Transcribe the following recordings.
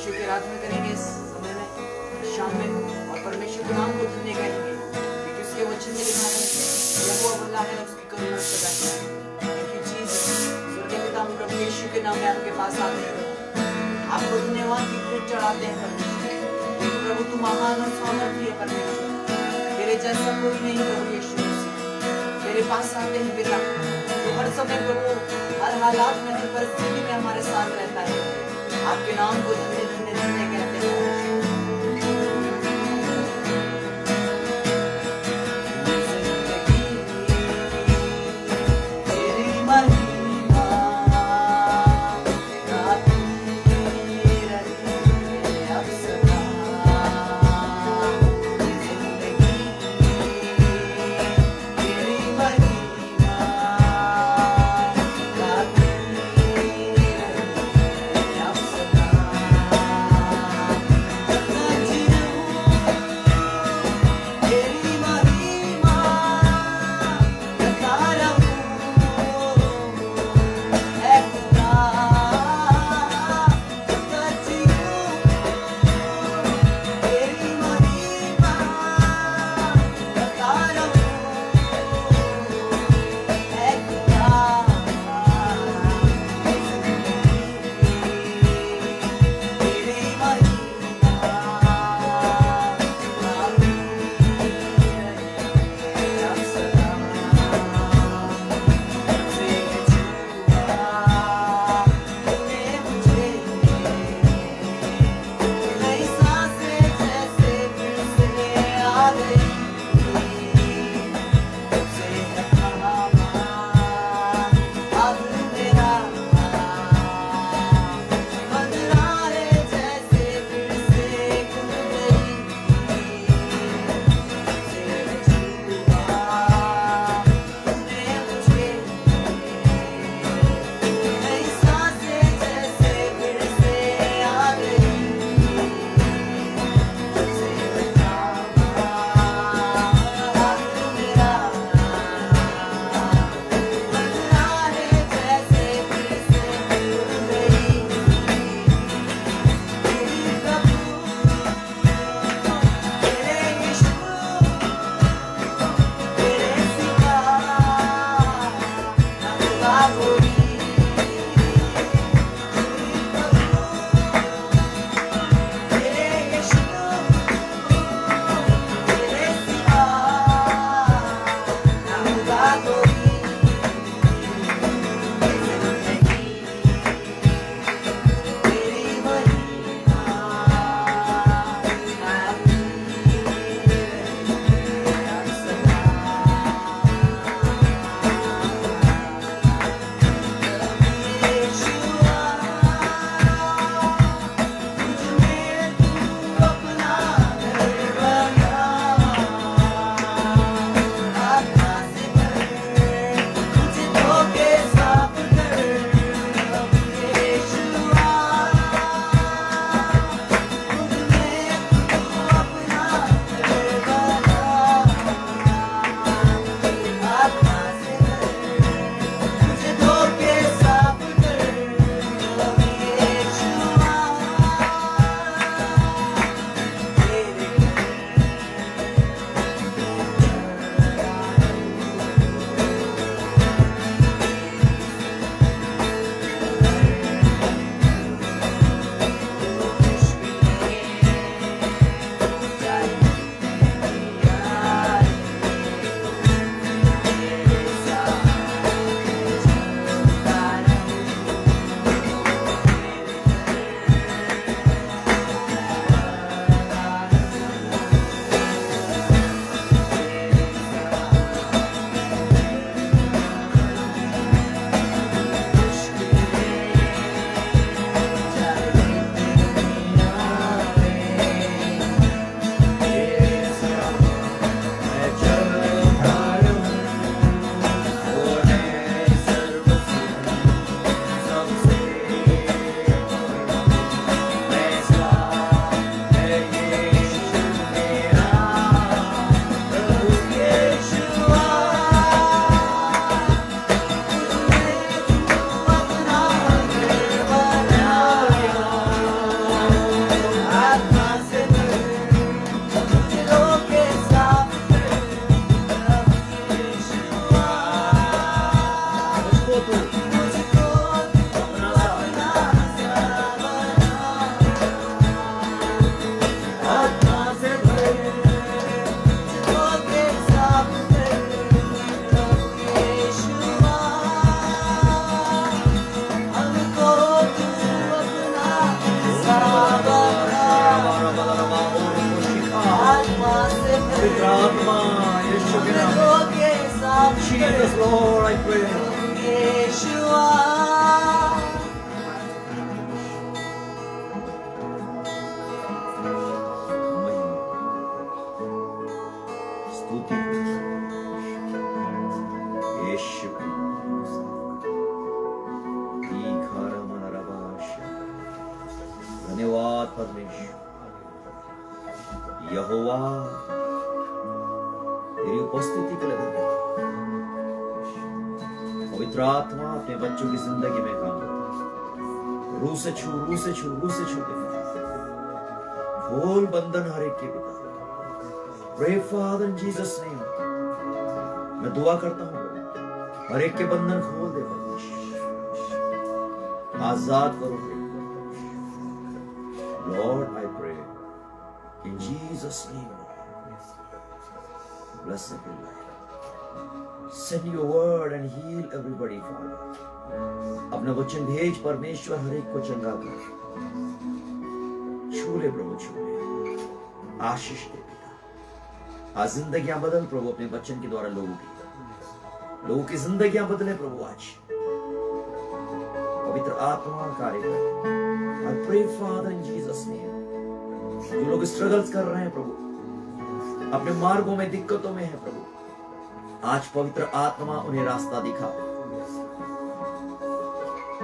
यीशु की आराधना करेंगे इस समय में, शाम में, और परमेश्वर के नाम को धन्य कहेंगे क्योंकि उसके वचन में लिखा है यहोवा भला है उसकी करुणा सदा है। Thank you Jesus. स्वर्गीय पिता हम प्रभु यीशु के नाम में आपके पास आते हैं, आपको धन्यवाद की भेंट चढ़ाते हैं परमेश्वर, क्योंकि प्रभु तू महान और सामर्थी है परमेश्वर, तेरे जैसा कोई नहीं प्रभु यीशु मसीह। तेरे पास आते हैं पिता, तो हर समय प्रभु हर हालात में हर परिस्थिति में हमारे साथ रहता है। आपके नाम को धन्य धन्य धन्य कहते हैं। पवित्र आत्मा यीशु के नाम में। Jesus Lord, I pray. स्तुति यीशु। धन्यवाद परमेश्वर यहोवा, तेरी उपस्थिति के लिए धन्यवाद। पवित्र आत्मा अपने बच्चों की जिंदगी में काम करे। रूह से छू, रूह से छू, रूह से छू दे। खोल बंधन हर एक के पिता। Pray Father in Jesus name. मैं दुआ करता हूँ हर एक के बंधन खोल दे परमेश्वर, आजाद करो Lord, I pray in Jesus name. Blessed be Lord. Send your word and heal everybody, Father. अपना वचन भेज परमेश्वर, हर एक को चंगा कर। छू ले प्रभु, छू ले, आशीष दे पिता। आज जिंदगियां बदल प्रभु अपने वचन के द्वारा लोगों की जिंदगियां बदले प्रभु। आज पवित्र आत्मा कार्य कर। I pray Father in Jesus name. जो लोग स्ट्रगल्स कर रहे हैं प्रभु, अपने मार्गों में दिक्कतों में है प्रभु, आज पवित्र आत्मा उन्हें रास्ता दिखा,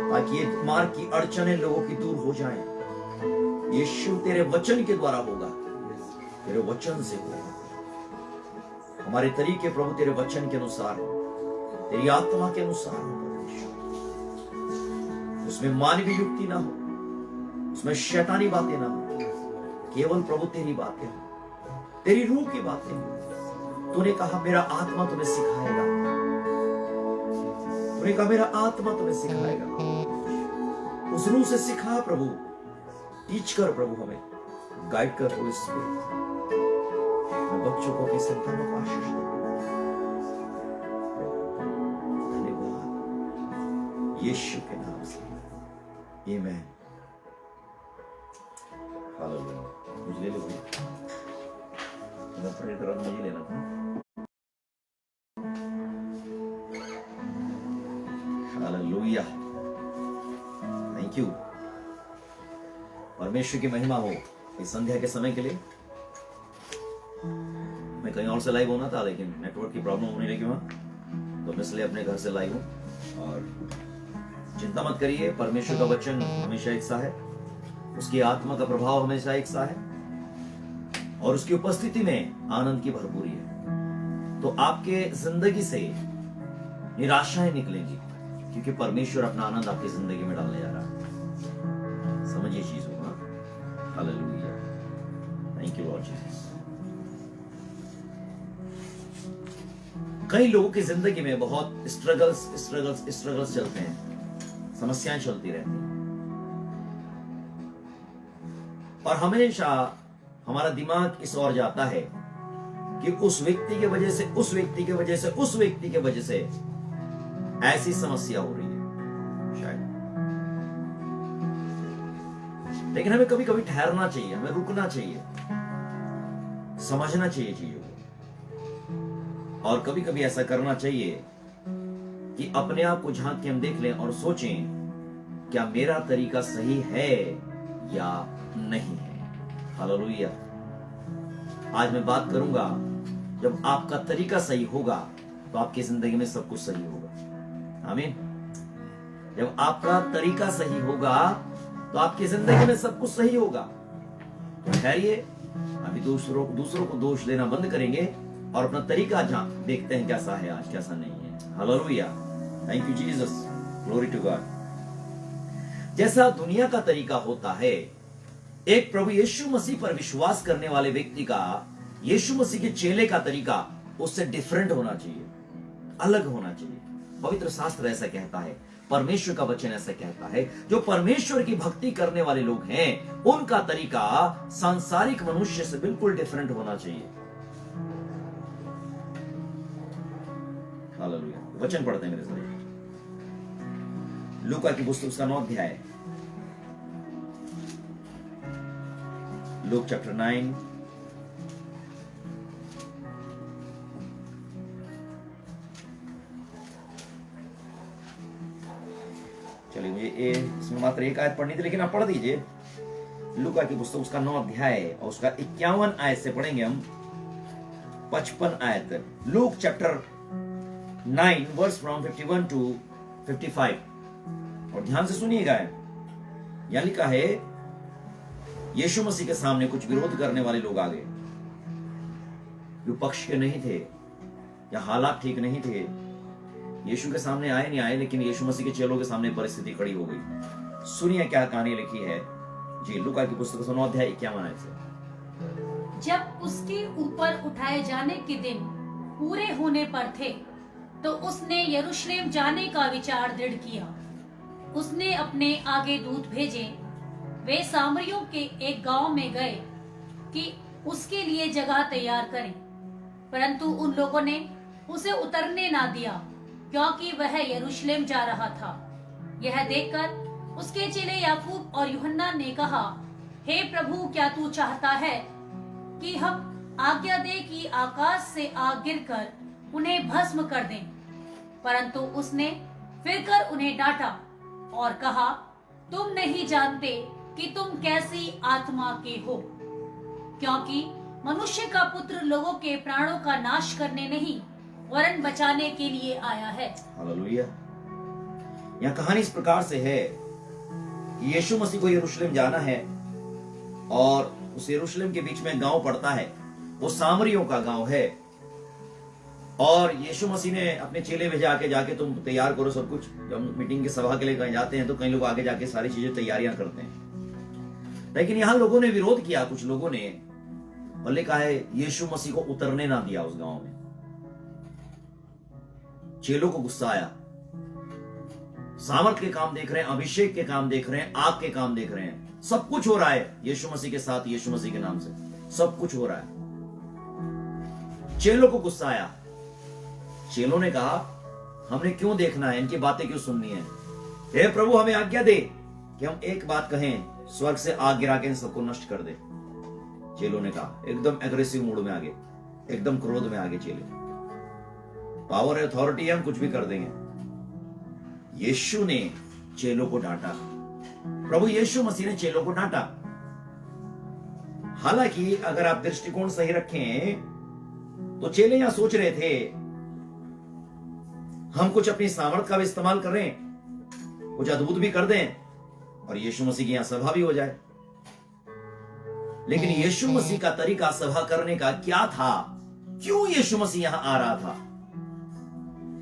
ताकि ये मार्ग की अड़चने लोगों की दूर हो जाएं। यीशु तेरे वचन के द्वारा होगा, तेरे वचन से होगा। हमारे तरीके प्रभु तेरे वचन के अनुसार हो, तेरी आत्मा के अनुसार हो परमेश्वर। उसमें मानवीय युक्ति ना हो, उसमें शैतानी बातें ना हो, केवल प्रभु तेरी बातें हो, तेरी रूह की बातें हो। तूने कहा मेरा आत्मा तुम्हें सिखाएगा, तूने कहा मेरा आत्मा तुम्हें सिखाएगा। उस रूह से सिखा प्रभु, टीच कर प्रभु, हमें गाइड कर होली स्पिरिट। बच्चों को अपनी संतानों को आशीष दे। धन्यवाद यीशु के नाम से, आमीन। हालेलुया। मुझे ले लो भैया, मैं प्रे कर रहा हूं, मुझे लेना था। Hallelujah, thank you. परमेश्वर की महिमा हो इस संध्या के समय के लिए। मैं कहीं और से लाइव होना था, लेकिन नेटवर्क की प्रॉब्लम होने लगी वहां, तो मैं इसलिए अपने घर से लाइव हूं। और चिंता मत करिए, परमेश्वर का वचन हमेशा एक सा है, उसकी आत्मा का प्रभाव हमेशा एक सा है, और उसकी उपस्थिति में आनंद की भरपूरी है। तो आपके जिंदगी से निराशाएं निकलेंगी, क्योंकि परमेश्वर अपना आनंद आपकी जिंदगी में डालने जा रहा है। समझिए चीजों को। Hallelujah, thank you Lord Jesus. कई लोगों की जिंदगी में बहुत स्ट्रगल्स चलते हैं, समस्याएं चलती रहती हैं, और हमेशा हमारा दिमाग इस ओर जाता है कि उस व्यक्ति की वजह से, उस व्यक्ति की वजह से, उस व्यक्ति की वजह से ऐसी समस्या हो रही है शायद। लेकिन हमें कभी कभी ठहरना चाहिए, हमें रुकना चाहिए, समझना चाहिए चीजों को। और कभी कभी ऐसा करना चाहिए कि अपने आप को झांक के हम देख लें और सोचें, क्या मेरा तरीका सही है या नहीं है। हालेलुया। आज मैं बात करूंगा, जब आपका तरीका सही होगा तो आपकी जिंदगी में सब कुछ सही होगा। आमीन। जब आपका तरीका सही होगा तो आपकी जिंदगी में सब कुछ सही होगा। तो ठहरिए, अभी दूसरों को दोष देना बंद करेंगे और अपना तरीका देखते हैं कैसा है आज, कैसा नहीं है। Hallelujah, thank you Jesus, glory to God. जैसा दुनिया का तरीका होता है, एक प्रभु यीशु मसीह पर विश्वास करने वाले व्यक्ति का, यीशु मसीह के चेले का तरीका उससे डिफरेंट होना चाहिए, अलग होना चाहिए। पवित्र शास्त्र ऐसा कहता है, परमेश्वर का वचन ऐसा कहता है, जो परमेश्वर की भक्ति करने वाले लोग हैं उनका तरीका सांसारिक मनुष्य से बिल्कुल डिफरेंट होना चाहिए। हालेलुया। वचन पढ़ते हैं मेरे साथ, लूका की पुस्तक उसका 9 अध्याय, लूक चैप्टर 9 उसमें मात्र एक आयत पढ़नी थी, लेकिन आप पढ़ दीजिए लूका की पुस्तक उसका 9 अध्याय और उसका 51 आयत से पढ़ेंगे हम 55 आयत। Luke chapter 9 verse from 51 to 55। और ध्यान से सुनिएगा, यहां लिखा है यीशु मसीह के सामने कुछ विरोध करने वाले लोग आ गए जो पक्ष के नहीं थे या हालात ठीक नहीं थे। यीशु के सामने आए नहीं आए, लेकिन यीशु मसीह के चेलों के सामने परिस्थिति खड़ी हो गई। सुनिए क्या कहानी लिखी है जी, लूका की पुस्तक 9 अध्याय 51 आयत से। जब उसके ऊपर उठाए जाने के दिन पूरे होने पर थे तो उसने यरूशलेम जाने का विचार दृढ़ किया। उसने अपने आगे दूत भेजे, वे सामरियों के एक गांव में गए कि उसके लिए जगह तैयार करें, परंतु उन लोगों ने उसे उतरने ना दिया क्योंकि वह यरूशलेम जा रहा था। यह देखकर उसके चेले याकूब और यूहन्ना ने कहा, हे प्रभु, क्या तू चाहता है कि हम आज्ञा दे कि आकाश से आग गिरकर उन्हें भस्म कर दें? परंतु उसने फिरकर उन्हें डांटा और कहा, तुम नहीं जानते कि तुम कैसी आत्मा के हो, क्योंकि मनुष्य का पुत्र लोगों के प्राणों का नाश करने नहीं वरन बचाने के लिए आया है। हालेलुया। यह कहानी इस प्रकार से है कि यीशु मसीह को यरूशलेम जाना है और उस यरूशलेम के बीच में गांव पड़ता है, वो सामरियों का गांव है। और यीशु मसीह ने अपने चेले भेजा के जाके तुम तैयार करो सब कुछ। जब हम मीटिंग की सभा के लिए कहीं जाते हैं तो कई लोग आगे जाके सारी चीजें तैयारियां करते हैं, लेकिन यहां लोगों ने विरोध किया। कुछ लोगों ने और लिखा है यीशु मसीह को उतरने ना दिया उस गांव में। चेलों को गुस्सा आया। सामर्थ के काम देख रहे हैं, अभिषेक के काम देख रहे हैं, आग के काम देख रहे हैं, सब कुछ हो रहा है यीशु मसीह के साथ, यीशु मसीह के नाम से सब कुछ हो रहा है। चेलों को गुस्सा आया। चेलों ने कहा, हमने क्यों देखना है, इनकी बातें क्यों सुननी है? हे प्रभु, हमें आज्ञा दे कि हम एक बात कहें, स्वर्ग से आग गिरा के इन सबको नष्ट कर दे। चेलों ने कहा, एकदम एग्रेसिव मूड में आगे, एकदम क्रोध में आगे चेले। पावर अथॉरिटी है, हम कुछ भी कर देंगे। यीशु ने चेलों को डांटा। प्रभु यीशु मसीह ने चेलों को डांटा। हालांकि अगर आप दृष्टिकोण सही रखें तो चेले यहां सोच रहे थे हम कुछ अपनी सामर्थ का भी इस्तेमाल कर रहे हैं, कुछ अद्भुत भी कर दें और यीशु मसीह की यहां सभा भी हो जाए। लेकिन यीशु मसीह का तरीका सभा करने का क्या था? क्यों यीशु मसीह यहां आ रहा था?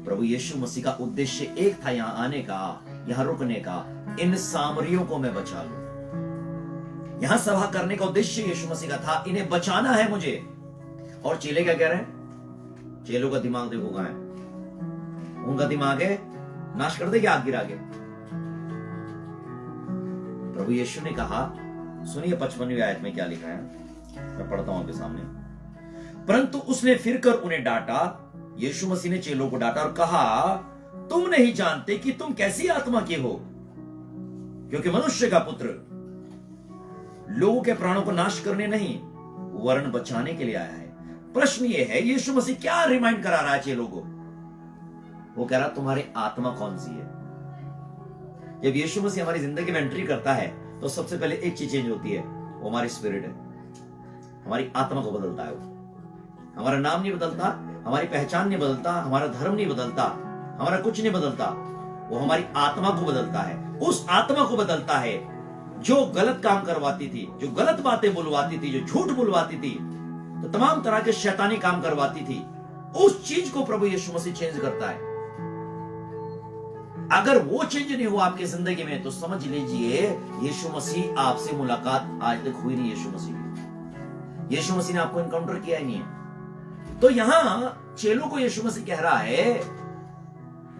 प्रभु यीशु मसीह का उद्देश्य एक था यहां आने का, यहां रुकने का, इन सामरियों को मैं बचा लूं। यहां सभा करने का उद्देश्य यीशु मसीह का था, इन्हें बचाना है मुझे। और चेले क्या कह रहे हैं? चेलों का दिमाग देखो कहां है। उनका दिमाग है नाश कर देगा आग गिरा के। प्रभु यीशु ने कहा, सुनिए 55वीं आयत में क्या लिखा है, मैं पढ़ता हूं आपके सामने। परंतु उसने फिरकर उन्हें डांटा, यीशु मसीह ने चेलों को डांटा और कहा, तुम नहीं जानते कि तुम कैसी आत्मा के हो, क्योंकि मनुष्य का पुत्र लोगों के प्राणों को नाश करने नहीं वरन बचाने के लिए आया है। प्रश्न यह है, यीशु मसीह क्या रिमाइंड करा रहा है चेलों को? वो कह रहा, तुम्हारी आत्मा कौन सी है? जब यीशु मसीह हमारी जिंदगी में एंट्री करता है तो सबसे पहले एक चीज चेंज होती है, वो हमारी स्पिरिट है। हमारी आत्मा को बदलता है वो। हमारा नाम नहीं बदलता, हमारी पहचान नहीं बदलता, हमारा धर्म नहीं बदलता, हमारा कुछ नहीं बदलता, वो हमारी आत्मा को बदलता है। उस आत्मा को बदलता है जो गलत काम करवाती थी, जो गलत बातें बुलवाती थी, जो झूठ बुलवाती थी, तो तमाम तरह के शैतानी काम करवाती थी। उस चीज को प्रभु यीशु मसीह चेंज करता है। अगर वो चेंज नहीं हुआ आपकी जिंदगी में तो समझ लीजिए यीशु मसीह आपसे मुलाकात आज तक हुई नहीं। यीशु मसीह ने आपको इनकाउंटर किया ही नहीं है। तो यहां चेलों को यीशु मसीह कह रहा है,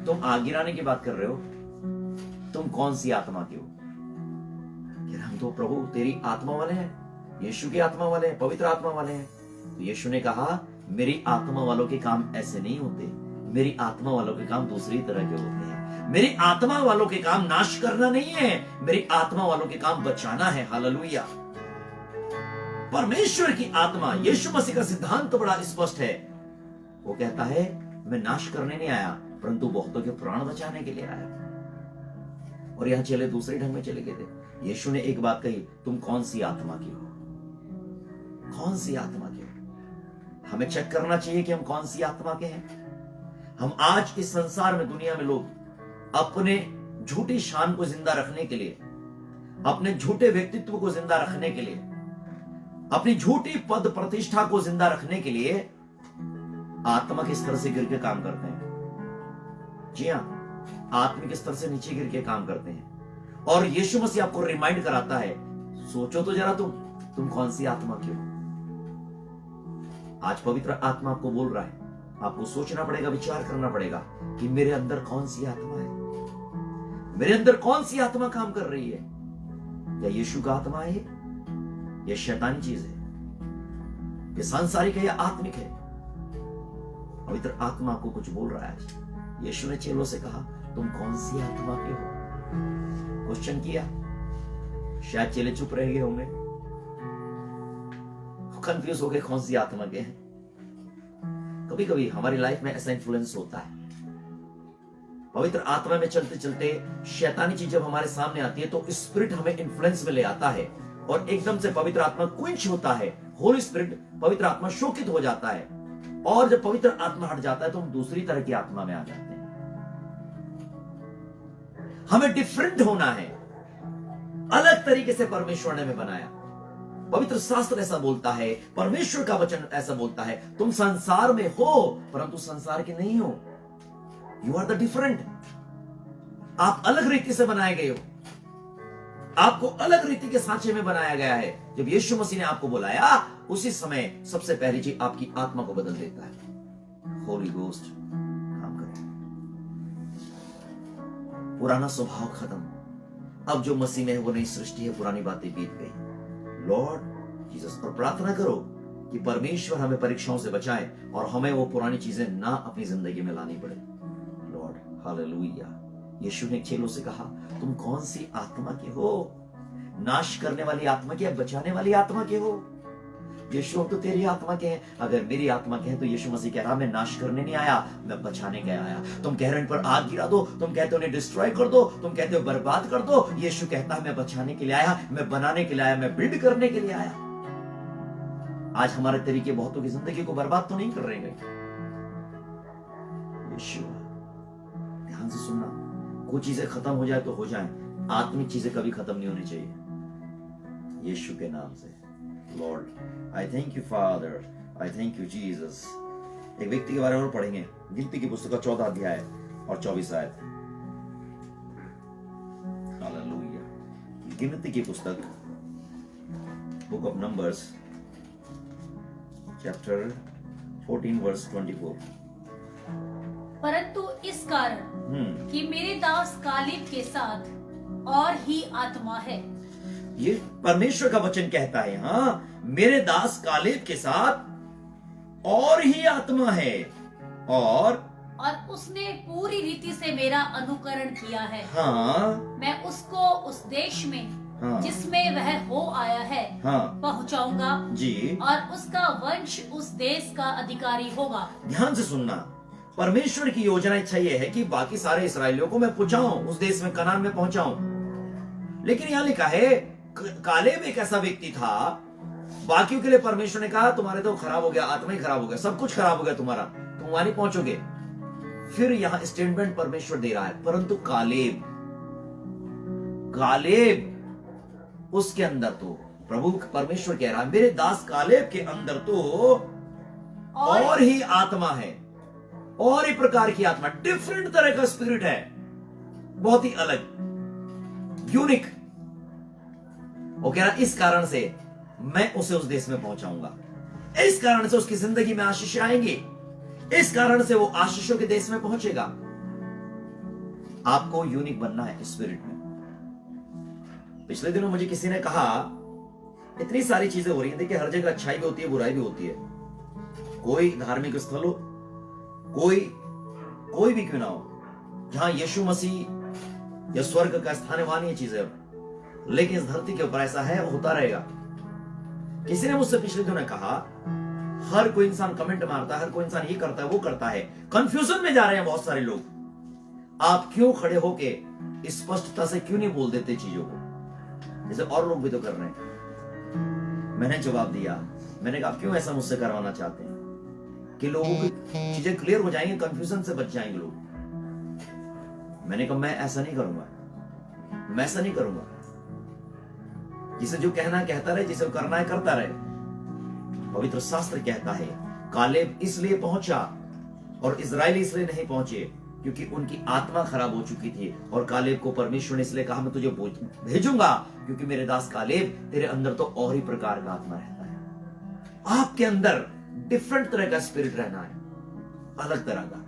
तुम आग गिराने की बात कर रहे हो, तुम कौन सी आत्मा के हो? कह रहे हम तो प्रभु तेरी आत्मा वाले हैं, यीशु की आत्मा वाले हैं, पवित्र आत्मा वाले हैं। तो यीशु ने कहा, मेरी आत्मा वालों के काम ऐसे नहीं होते, मेरी आत्मा वालों के काम दूसरी तरह के होते हैं। मेरी आत्मा वालों के काम नाश करना नहीं है, मेरी आत्मा वालों के काम बचाना है। हालेलुया। परमेश्वर की आत्मा, यीशु मसीह का सिद्धांत तो बड़ा स्पष्ट है। वो कहता है, मैं नाश करने नहीं आया परंतु बहुतों के प्राण बचाने के लिए आया। और यहां चेले दूसरे ढंग में चले गए थे। यीशु ने एक बात कही, तुम कौन सी आत्मा की हो? कौन सी आत्मा के हो? हमें चेक करना चाहिए कि हम कौन सी आत्मा के हैं। हम आज इस संसार में, दुनिया में लोग अपने झूठी शान को जिंदा रखने के लिए, अपने झूठे व्यक्तित्व को जिंदा रखने के लिए, अपनी झूठी पद प्रतिष्ठा को जिंदा रखने के लिए आत्मा के स्तर से गिर के काम करते हैं। जी हां, आत्मिक स्तर से नीचे गिर के काम करते हैं। और यीशु मसीह आपको रिमाइंड कराता है, सोचो तो जरा तुम कौन सी आत्मा की हो। आज पवित्र आत्मा आपको बोल रहा है, आपको सोचना पड़ेगा, विचार करना पड़ेगा कि मेरे अंदर कौन सी आत्मा है, मेरे अंदर कौन सी आत्मा काम कर रही है। या यीशु का आत्मा है, यह शैतानी चीज है, यह सांसारिक है या आत्मिक है। पवित्र आत्मा आपको कुछ बोल रहा है। यीशु ने चेलों से कहा, तुम कौन सी आत्मा के हो? क्वेश्चन किया। शायद चेले चुप रह गए होंगे, कंफ्यूज हो गए कौन सी आत्मा के हैं। कभी कभी हमारी लाइफ में ऐसा इन्फ्लुएंस होता है। पवित्र आत्मा में चलते चलते शैतानी चीज जब हमारे सामने आती है तो स्पिरिट हमें इन्फ्लुएंस में ले आता है और एकदम से पवित्र आत्मा क्विंच होता है। होली स्पिरिट, पवित्र आत्मा शोकित हो जाता है और जब पवित्र आत्मा हट जाता है तो हम दूसरी तरह की आत्मा में आ जाते हैं। हमें डिफरेंट होना है, अलग तरीके से परमेश्वर ने हमें बनाया। पवित्र शास्त्र ऐसा बोलता है, परमेश्वर का वचन ऐसा बोलता है, तुम संसार में हो परंतु संसार के नहीं हो। You are the different. आप अलग रीति से बनाए गए हो, आपको अलग रीति के सांचे में बनाया गया है। जब यीशु मसीह ने आपको बुलाया, उसी समय सबसे पहली चीज आपकी आत्मा को बदल देता है। होली गोस्ट काम करे। पुराना स्वभाव खत्म, अब जो मसीह में है वो नई सृष्टि है, पुरानी बातें बीत गई। लॉर्ड जीसस, और प्रार्थना करो कि परमेश्वर हमें परीक्षाओं से बचाए और हमें वो पुरानी चीजें ना अपनी जिंदगी में लानी पड़े। Lord hallelujah. यीशु ने चेलों से कहा, तुम कौन सी आत्मा के हो? नाश करने वाली आत्मा के या बचाने वाली आत्मा के हो? यीशु, तो तेरी आत्मा के हैं। अगर मेरी आत्मा के हैं तो यीशु मसीह कह रहा, मैं नाश करने नहीं आया, मैं बचाने के आया। तुम कह रहे इन पर आग गिरा दो, तुम कहते हो उन्हें डिस्ट्रॉय कर दो, तुम कहते हो बर्बाद कर दो। यीशु कहता है, मैं बचाने के लिए आया, मैं बनाने के लिए आया, मैं बिल्ड करने के लिए आया। आज हमारे तरीके बहुतों की जिंदगी को बर्बाद तो नहीं कर रहे हैं। यीशु, ध्यान से सुनना, कुछ चीजें खत्म हो जाए तो हो जाए, आत्मिक चीजें कभी खत्म नहीं होनी चाहिए। यीशु के नाम से Lord, I thank you father, I thank you Jesus. एक व्यक्ति के बारे में और पढ़ेंगे, गिनती की पुस्तक का 14 अध्याय और 24 आयत। हालेलुया। गिनती की पुस्तक, book of Numbers, chapter 14 verse 24। परंतु इस कारण कि मेरे दास कालेब के साथ और ही आत्मा है। ये परमेश्वर का वचन कहता है, हाँ, मेरे दास कालेब के साथ और ही आत्मा है और उसने पूरी रीति से मेरा अनुकरण किया है। हाँ, मैं उसको उस देश में, हाँ, जिसमें वह हो आया है, हाँ, पहुंचाऊंगा जी, और उसका वंश उस देश का अधिकारी होगा। ध्यान से सुनना, परमेश्वर की योजना इच्छा यह है कि बाकी सारे इसराइलियों को मैं पहुंचाऊं, उस देश में, कनान में पहुंचाऊं। लेकिन यहां लिखा है, कालेब एक ऐसा व्यक्ति था, बाकियों के लिए परमेश्वर ने कहा, तुम्हारे तो खराब हो गया, आत्मा ही खराब हो गया, सब कुछ खराब हो गया तुम्हारा, तुम वहां नहीं पहुंचोगे। फिर यहां स्टेटमेंट परमेश्वर दे रहा है, परंतु कालेब उसके अंदर तो, प्रभु परमेश्वर कह रहा है, मेरे दास कालेब के अंदर तो और ही आत्मा है, और ही प्रकार की आत्मा, डिफरेंट तरह का स्पिरिट है, बहुत ही अलग, यूनिक। वो कह रहा, इस कारण से मैं उसे उस देश में पहुंचाऊंगा, इस कारण से उसकी जिंदगी में आशीष आएंगी, इस कारण से वो आशीषों के देश में पहुंचेगा। आपको यूनिक बनना है स्पिरिट में। पिछले दिनों मुझे किसी ने कहा, इतनी सारी चीजें हो रही हैं, देखिए हर जगह अच्छाई भी होती है, बुराई भी होती है। कोई धार्मिक स्थल हो, कोई भी क्यों ना हो, जहां यीशु मसीह या स्वर्ग का स्थान है, वहां नहीं चीजें, लेकिन इस धरती के ऊपर ऐसा है, होता रहेगा। किसी ने मुझसे पिछले दिनों कहा, हर कोई इंसान कमेंट मारता है, हर कोई इंसान ये करता है, वो करता है, कंफ्यूजन में जा रहे हैं बहुत सारे लोग। आप क्यों खड़े होके स्पष्टता से क्यों नहीं बोल देते चीजों को, जैसे और लोग भी तो कर रहे हैं। मैंने जवाब दिया, मैंने कहा क्यों ऐसा मुझसे करवाना चाहते हैं कि लोगों की चीजें क्लियर हो जाएंगे, कंफ्यूजन से बच जाएंगे लोग। मैंने कहा मैं ऐसा नहीं करूंगा, मैं ऐसा नहीं करूंगा। जिसे जो कहना है कहता रहे, जिसे करना है करता रहे। पवित्र शास्त्र कहता है कालेब इसलिए पहुंचा और इजराइल इसलिए नहीं पहुंचे क्योंकि उनकी आत्मा खराब हो चुकी थी, और कालेब को परमेश्वर ने इसलिए कहा मैं तुझे भेजूंगा क्योंकि मेरे दास कालेब तेरे अंदर तो और ही प्रकार का आत्मा रहता है। आपके अंदर डिफरेंट तरह का स्पिरिट रहना है, अलग तरह का,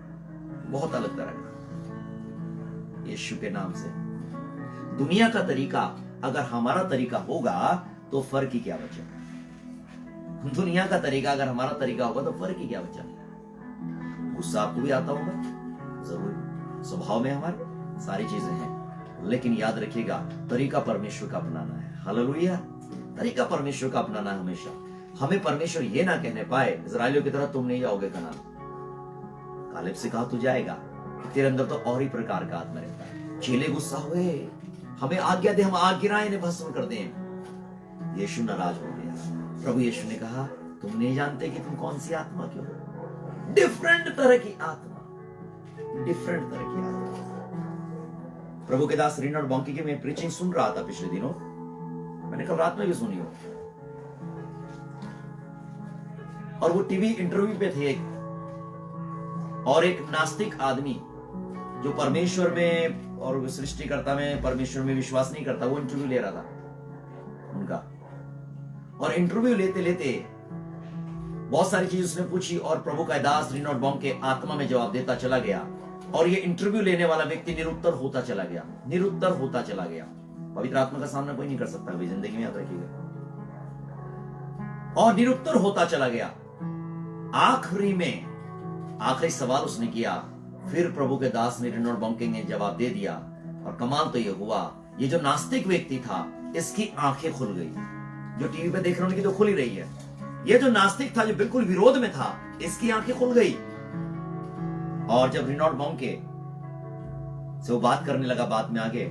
बहुत अलग तरह का, यीशु के नाम से। दुनिया का तरीका अगर हमारा तरीका होगा तो फर्क ही क्या बचा। दुनिया का तरीका अगर हमारा तरीका होगा तो फर्क ही क्या बचा। गुस्सा आपको भी आता होगा, जरूर स्वभाव में हमारे सारी चीजें हैं, लेकिन याद रखिएगा तरीका परमेश्वर का अपनाना है। हालेलुया, तरीका परमेश्वर का अपनाना है हमेशा। हमें परमेश्वर ये ना कहने पाए इजराइलियों की तरह तुम नहीं जाओगे कनान। कालेब से कहा तू जाएगा, तेरे अंदर तो और ही प्रकार का आत्मा रहता है। चेले गुस्सा हुए, हमें आज्ञा दे, हम आग गिराएं, इन्हें भस्म कर दें। यीशु नाराज हो गया। प्रभु यीशु ने कहा तुम नहीं जानते कि तुम कौन सी आत्मा क्यों, डिफरेंट तरह की आत्मा, डिफरेंट तरह की आत्मा। प्रभु के दास रिनॉर्ड बॉन्की की मैं प्रीचिंग सुन रहा था पिछले दिनों, मैंने कल रात में भी सुनी हो, और वो टीवी इंटरव्यू पे थे और एक नास्तिक आदमी जो परमेश्वर में और सृष्टिकर्ता में, परमेश्वर में विश्वास नहीं करता, वो इंटरव्यू ले रहा था उनका। और इंटरव्यू लेते लेते बहुत सारी चीज उसने पूछी और प्रभु का दास रिनॉर्ड बॉन्के आत्मा में जवाब देता चला गया, और ये इंटरव्यू लेने वाला व्यक्ति निरुत्तर होता चला गया, निरुत्तर होता चला गया। पवित्र आत्मा का सामना कोई नहीं कर सकता अभी जिंदगी में, याद रखिएगा। और निरुत्तर होता चला गया। आखिरी में आखिरी सवाल उसने किया, फिर प्रभु के दास ने रिनॉर्ड बॉन्के ने जवाब दे दिया, और कमाल तो ये हुआ, ये जो नास्तिक व्यक्ति था इसकी आंखें खुल गई। जो टीवी पे देख रहे उनकी तो खुल ही रही है, ये जो नास्तिक था जो बिल्कुल विरोध में था इसकी आंखें खुल गई। और जब रिनॉर्ड बॉन्के से वो बात करने लगा बाद में आगे,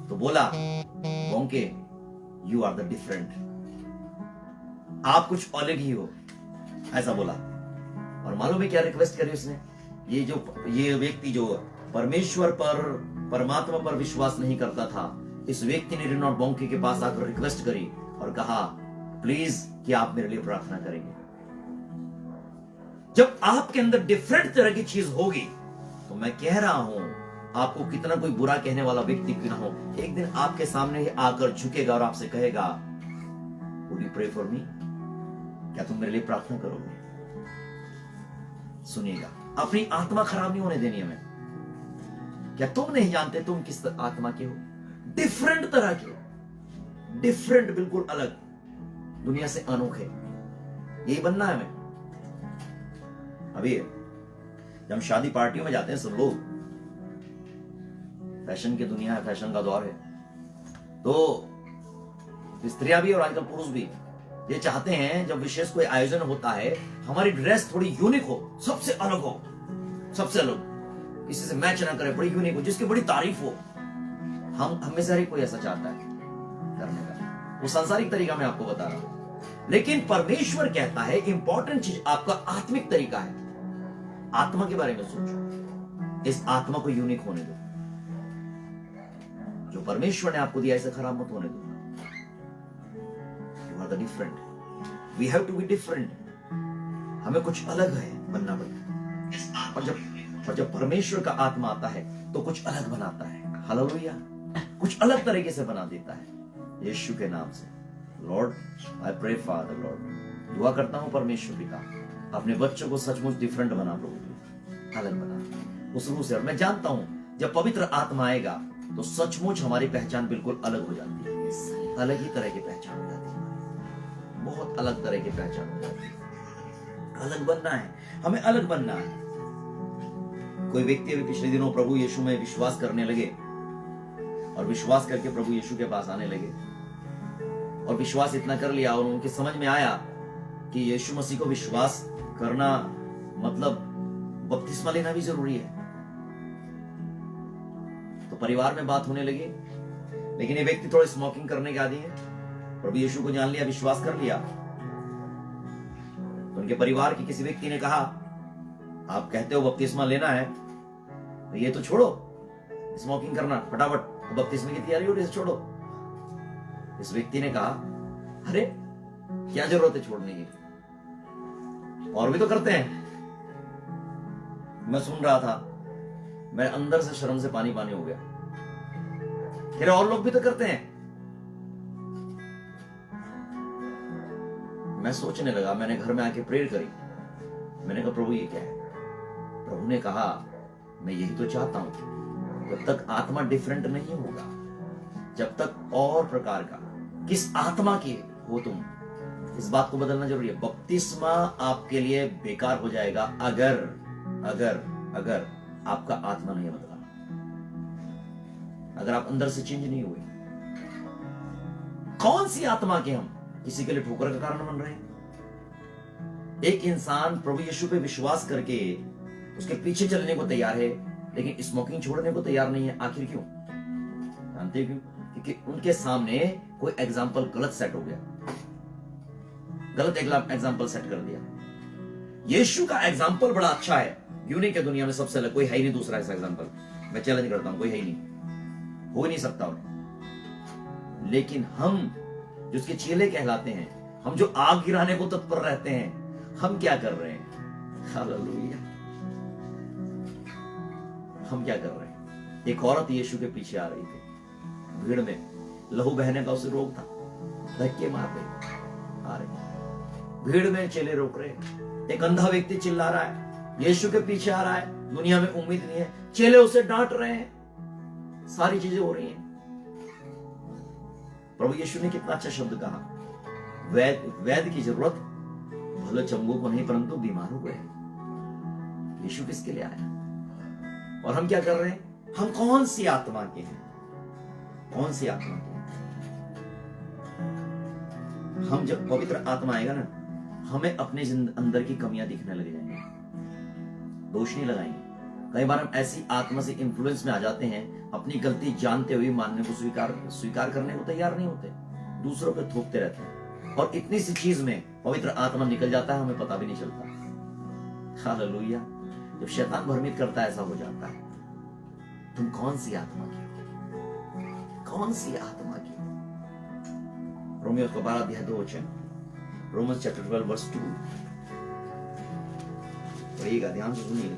तो बोला बॉन्के यू आर द डिफरेंट, आप कुछ अलग ही हो, ऐसा बोला। और मालूम है क्या रिक्वेस्ट करी उसने? ये व्यक्ति जो परमेश्वर पर, परमात्मा पर विश्वास नहीं करता था, इस व्यक्ति ने रिनॉर्ड बॉन्के के पास आकर रिक्वेस्ट करी और कहा प्लीज कि आप मेरे लिए प्रार्थना करेंगे। जब आपके अंदर डिफरेंट तरह की चीज होगी, तो मैं कह रहा हूं आपको कितना कोई बुरा कहने वाला व्यक्ति क्यों ना हो, एक दिन आपके सामने ही आकर झुकेगा और आपसे कहेगा would you pray for me, क्या तुम मेरे लिए प्रार्थना करोगे? सुनिएगा, अपनी आत्मा खराब नहीं होने देनी हमें। क्या तुम नहीं जानते तुम किस आत्मा के हो? डिफरेंट तरह के हो, डिफरेंट, बिल्कुल अलग, दुनिया से अनोखे। यही बनना है हमें। अभी जब हम शादी पार्टियों में जाते हैं सब लोग, फैशन की दुनिया है, फैशन का दौर है, तो स्त्रियां भी और आजकल पुरुष भी ये चाहते हैं जब विशेष कोई आयोजन होता है हमारी ड्रेस थोड़ी यूनिक हो, सबसे अलग हो, सबसे अलग, किसी से मैच ना करे, बड़ी यूनिक हो, जिसकी बड़ी तारीफ हो। हम में से हर कोई ऐसा चाहता है करने का, वो सांसारिक तरीका मैं आपको बता रहा हूं। लेकिन परमेश्वर कहता है इंपॉर्टेंट चीज आपका आत्मिक तरीका है। आत्मा के बारे में सोचो, इस आत्मा को यूनिक होने दो, जो परमेश्वर ने आपको दिया इसे खराब मत होने दो। You are the different, we have to be different, हमें कुछ अलग है बनना पड़ता। और जब परमेश्वर का आत्मा आता है तो कुछ अलग बनाता है। हालेलुया, कुछ अलग तरीके से बना देता है यीशु के नाम से। Lord I pray father, Lord दुआ करता हूं परमेश्वर पिता, अपने बच्चों को सचमुच डिफरेंट बना, प्रभु अलग बना उस रूह से। और मैं जानता हूं जब पवित्र आत्मा आएगा तो सचमुच हमारी पहचान बिल्कुल अलग हो जाती है, अलग ही तरह की पहचान हो जाती है, बहुत अलग तरह की पहचान हो जाती है। अलग बनना है, हमें अलग बनना है। कोई व्यक्ति अभी पिछले दिनों प्रभु यीशु में विश्वास करने लगे और विश्वास करके प्रभु यीशु के पास आने लगे, और विश्वास इतना कर लिया और उनके समझ में आया कि यीशु मसीह को विश्वास करना मतलब बपतिस्मा लेना भी जरूरी है। तो परिवार में बात होने लगी। लेकिन ये व्यक्ति थोड़े स्मोकिंग करने के आदी है। प्रभु यीशु को जान लिया, विश्वास कर लिया। तो उनके परिवार के किसी व्यक्ति ने कहा, आप कहते हो बपतिस्मा लेना है, तो ये तो छोड़ो, स्मोकिंग करना फटाफट, बपतिस्मे की तैयारी हो रही है, छोड़ो। इस व्यक्ति ने कहा, अरे क्या जरूरत है छोड़ने की, और भी तो करते हैं। मैं सुन रहा था, मैं अंदर से शर्म से पानी पानी हो गया। कह रहे और लोग भी तो करते हैं। मैं सोचने लगा, मैंने घर में आके प्रेयर करी। मैंने कहा प्रभु ये क्या है? प्रभु ने कहा मैं यही तो चाहता हूं, जब तक आत्मा डिफरेंट नहीं होगा, जब तक और प्रकार का, किस आत्मा की हो तुम, इस बात को बदलना जरूरी है। बपतिस्मा आपके लिए बेकार हो जाएगा अगर अगर अगर आपका आत्मा नहीं बदला, अगर आप अंदर से चेंज नहीं हुए। कौन सी आत्मा के हम किसी के लिए ठोकर का कारण बन रहे हैं? एक इंसान प्रभु यीशु पे विश्वास करके उसके पीछे चलने को तैयार है, लेकिन स्मोकिंग छोड़ने को तैयार नहीं है। आखिर क्यों? जानते हैं क्यों? क्योंकि उनके सामने कोई एग्जाम्पल गलत सेट हो गया, गलत एग्जाम्पल सेट कर दिया। यीशु का एग्जाम्पल बड़ा अच्छा है, यूं नहीं कि दुनिया में सबसे अलग कोई है ही नहीं दूसरा ऐसा एग्जाम्पल। मैं चैलेंज करता हूं, कोई है ही नहीं, हो ही नहीं सकता। लेकिन हम जो उसके चेले कहलाते हैं, हम जो आग गिराने को तत्पर रहते हैं, हम क्या कर रहे हैं? हालेलुया। हम क्या कर रहे हैं? एक औरत यीशु के पीछे आ रही थी, भीड़ में लहू बहने का उसे रोग था, धक्के मार रहे आ रहे, भीड़ में चेले रोक रहे। एक अंधा व्यक्ति चिल्ला रहा है, यीशु के पीछे आ रहा है, दुनिया में उम्मीद नहीं है, चेले उसे डांट रहे हैं, सारी चीजें हो रही हैं। प्रभु यीशु ने कितना अच्छा शब्द कहा, वैद्य की जरूरत भले चंगों को नहीं परंतु बीमारों को है। यीशु किसके लिए आया? और हम क्या कर रहे हैं? हम कौन सी आत्मा के हैं? कौन सी आत्मा के हैं? हम जब पवित्र आत्मा आएगा ना, हमें अपने अंदर की कमियां दिखने लग जाएंगी, दोष नहीं लगाएंगे। कई बार हम ऐसी आत्मा से इन्फ्लुएंस में आ जाते हैं, अपनी गलती जानते हुए मानने को स्वीकार करने को तैयार नहीं होते, दूसरों पे थोपते रहते हैं, और इतनी सी चीज में पवित्र आत्मा निकल जाता है, हमें पता भी नहीं चलता। हालेलुया। जब शैतान भ्रमित करता है, ऐसा हो जाता है। तुम कौन सी आत्मा की हो? कौन सी आत्मा की हो? रोमियो का 12 अध्याय 2 वचन, रोमन्स चैप्टर 12 वर्स 2। पढ़िएगा, ध्यान से सुनिएगा।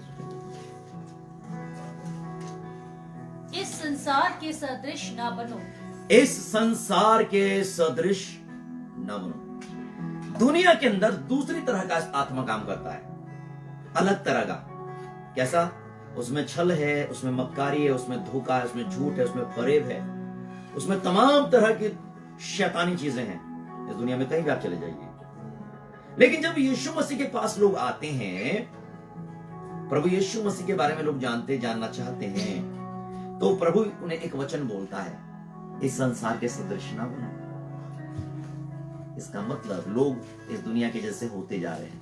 इस संसार के सदृश ना बनो। इस संसार के सदृश न बनो। दुनिया के अंदर दूसरी तरह का आत्मा काम करता है, अलग तरह का। कैसा? उसमें छल है, उसमें मक्कारी है, उसमें धोखा है, उसमें झूठ है, उसमें फरेब है, उसमें तमाम तरह की शैतानी चीजें हैं। इस दुनिया में कहीं भी आप चले जाइए। लेकिन जब यीशु मसीह के पास लोग आते हैं, प्रभु यीशु मसीह के बारे में लोग जानना चाहते हैं, तो प्रभु उन्हें एक वचन बोलता है, इस संसार के सदृश ना बनो। इसका मतलब लोग इस दुनिया के जैसे होते जा रहे हैं।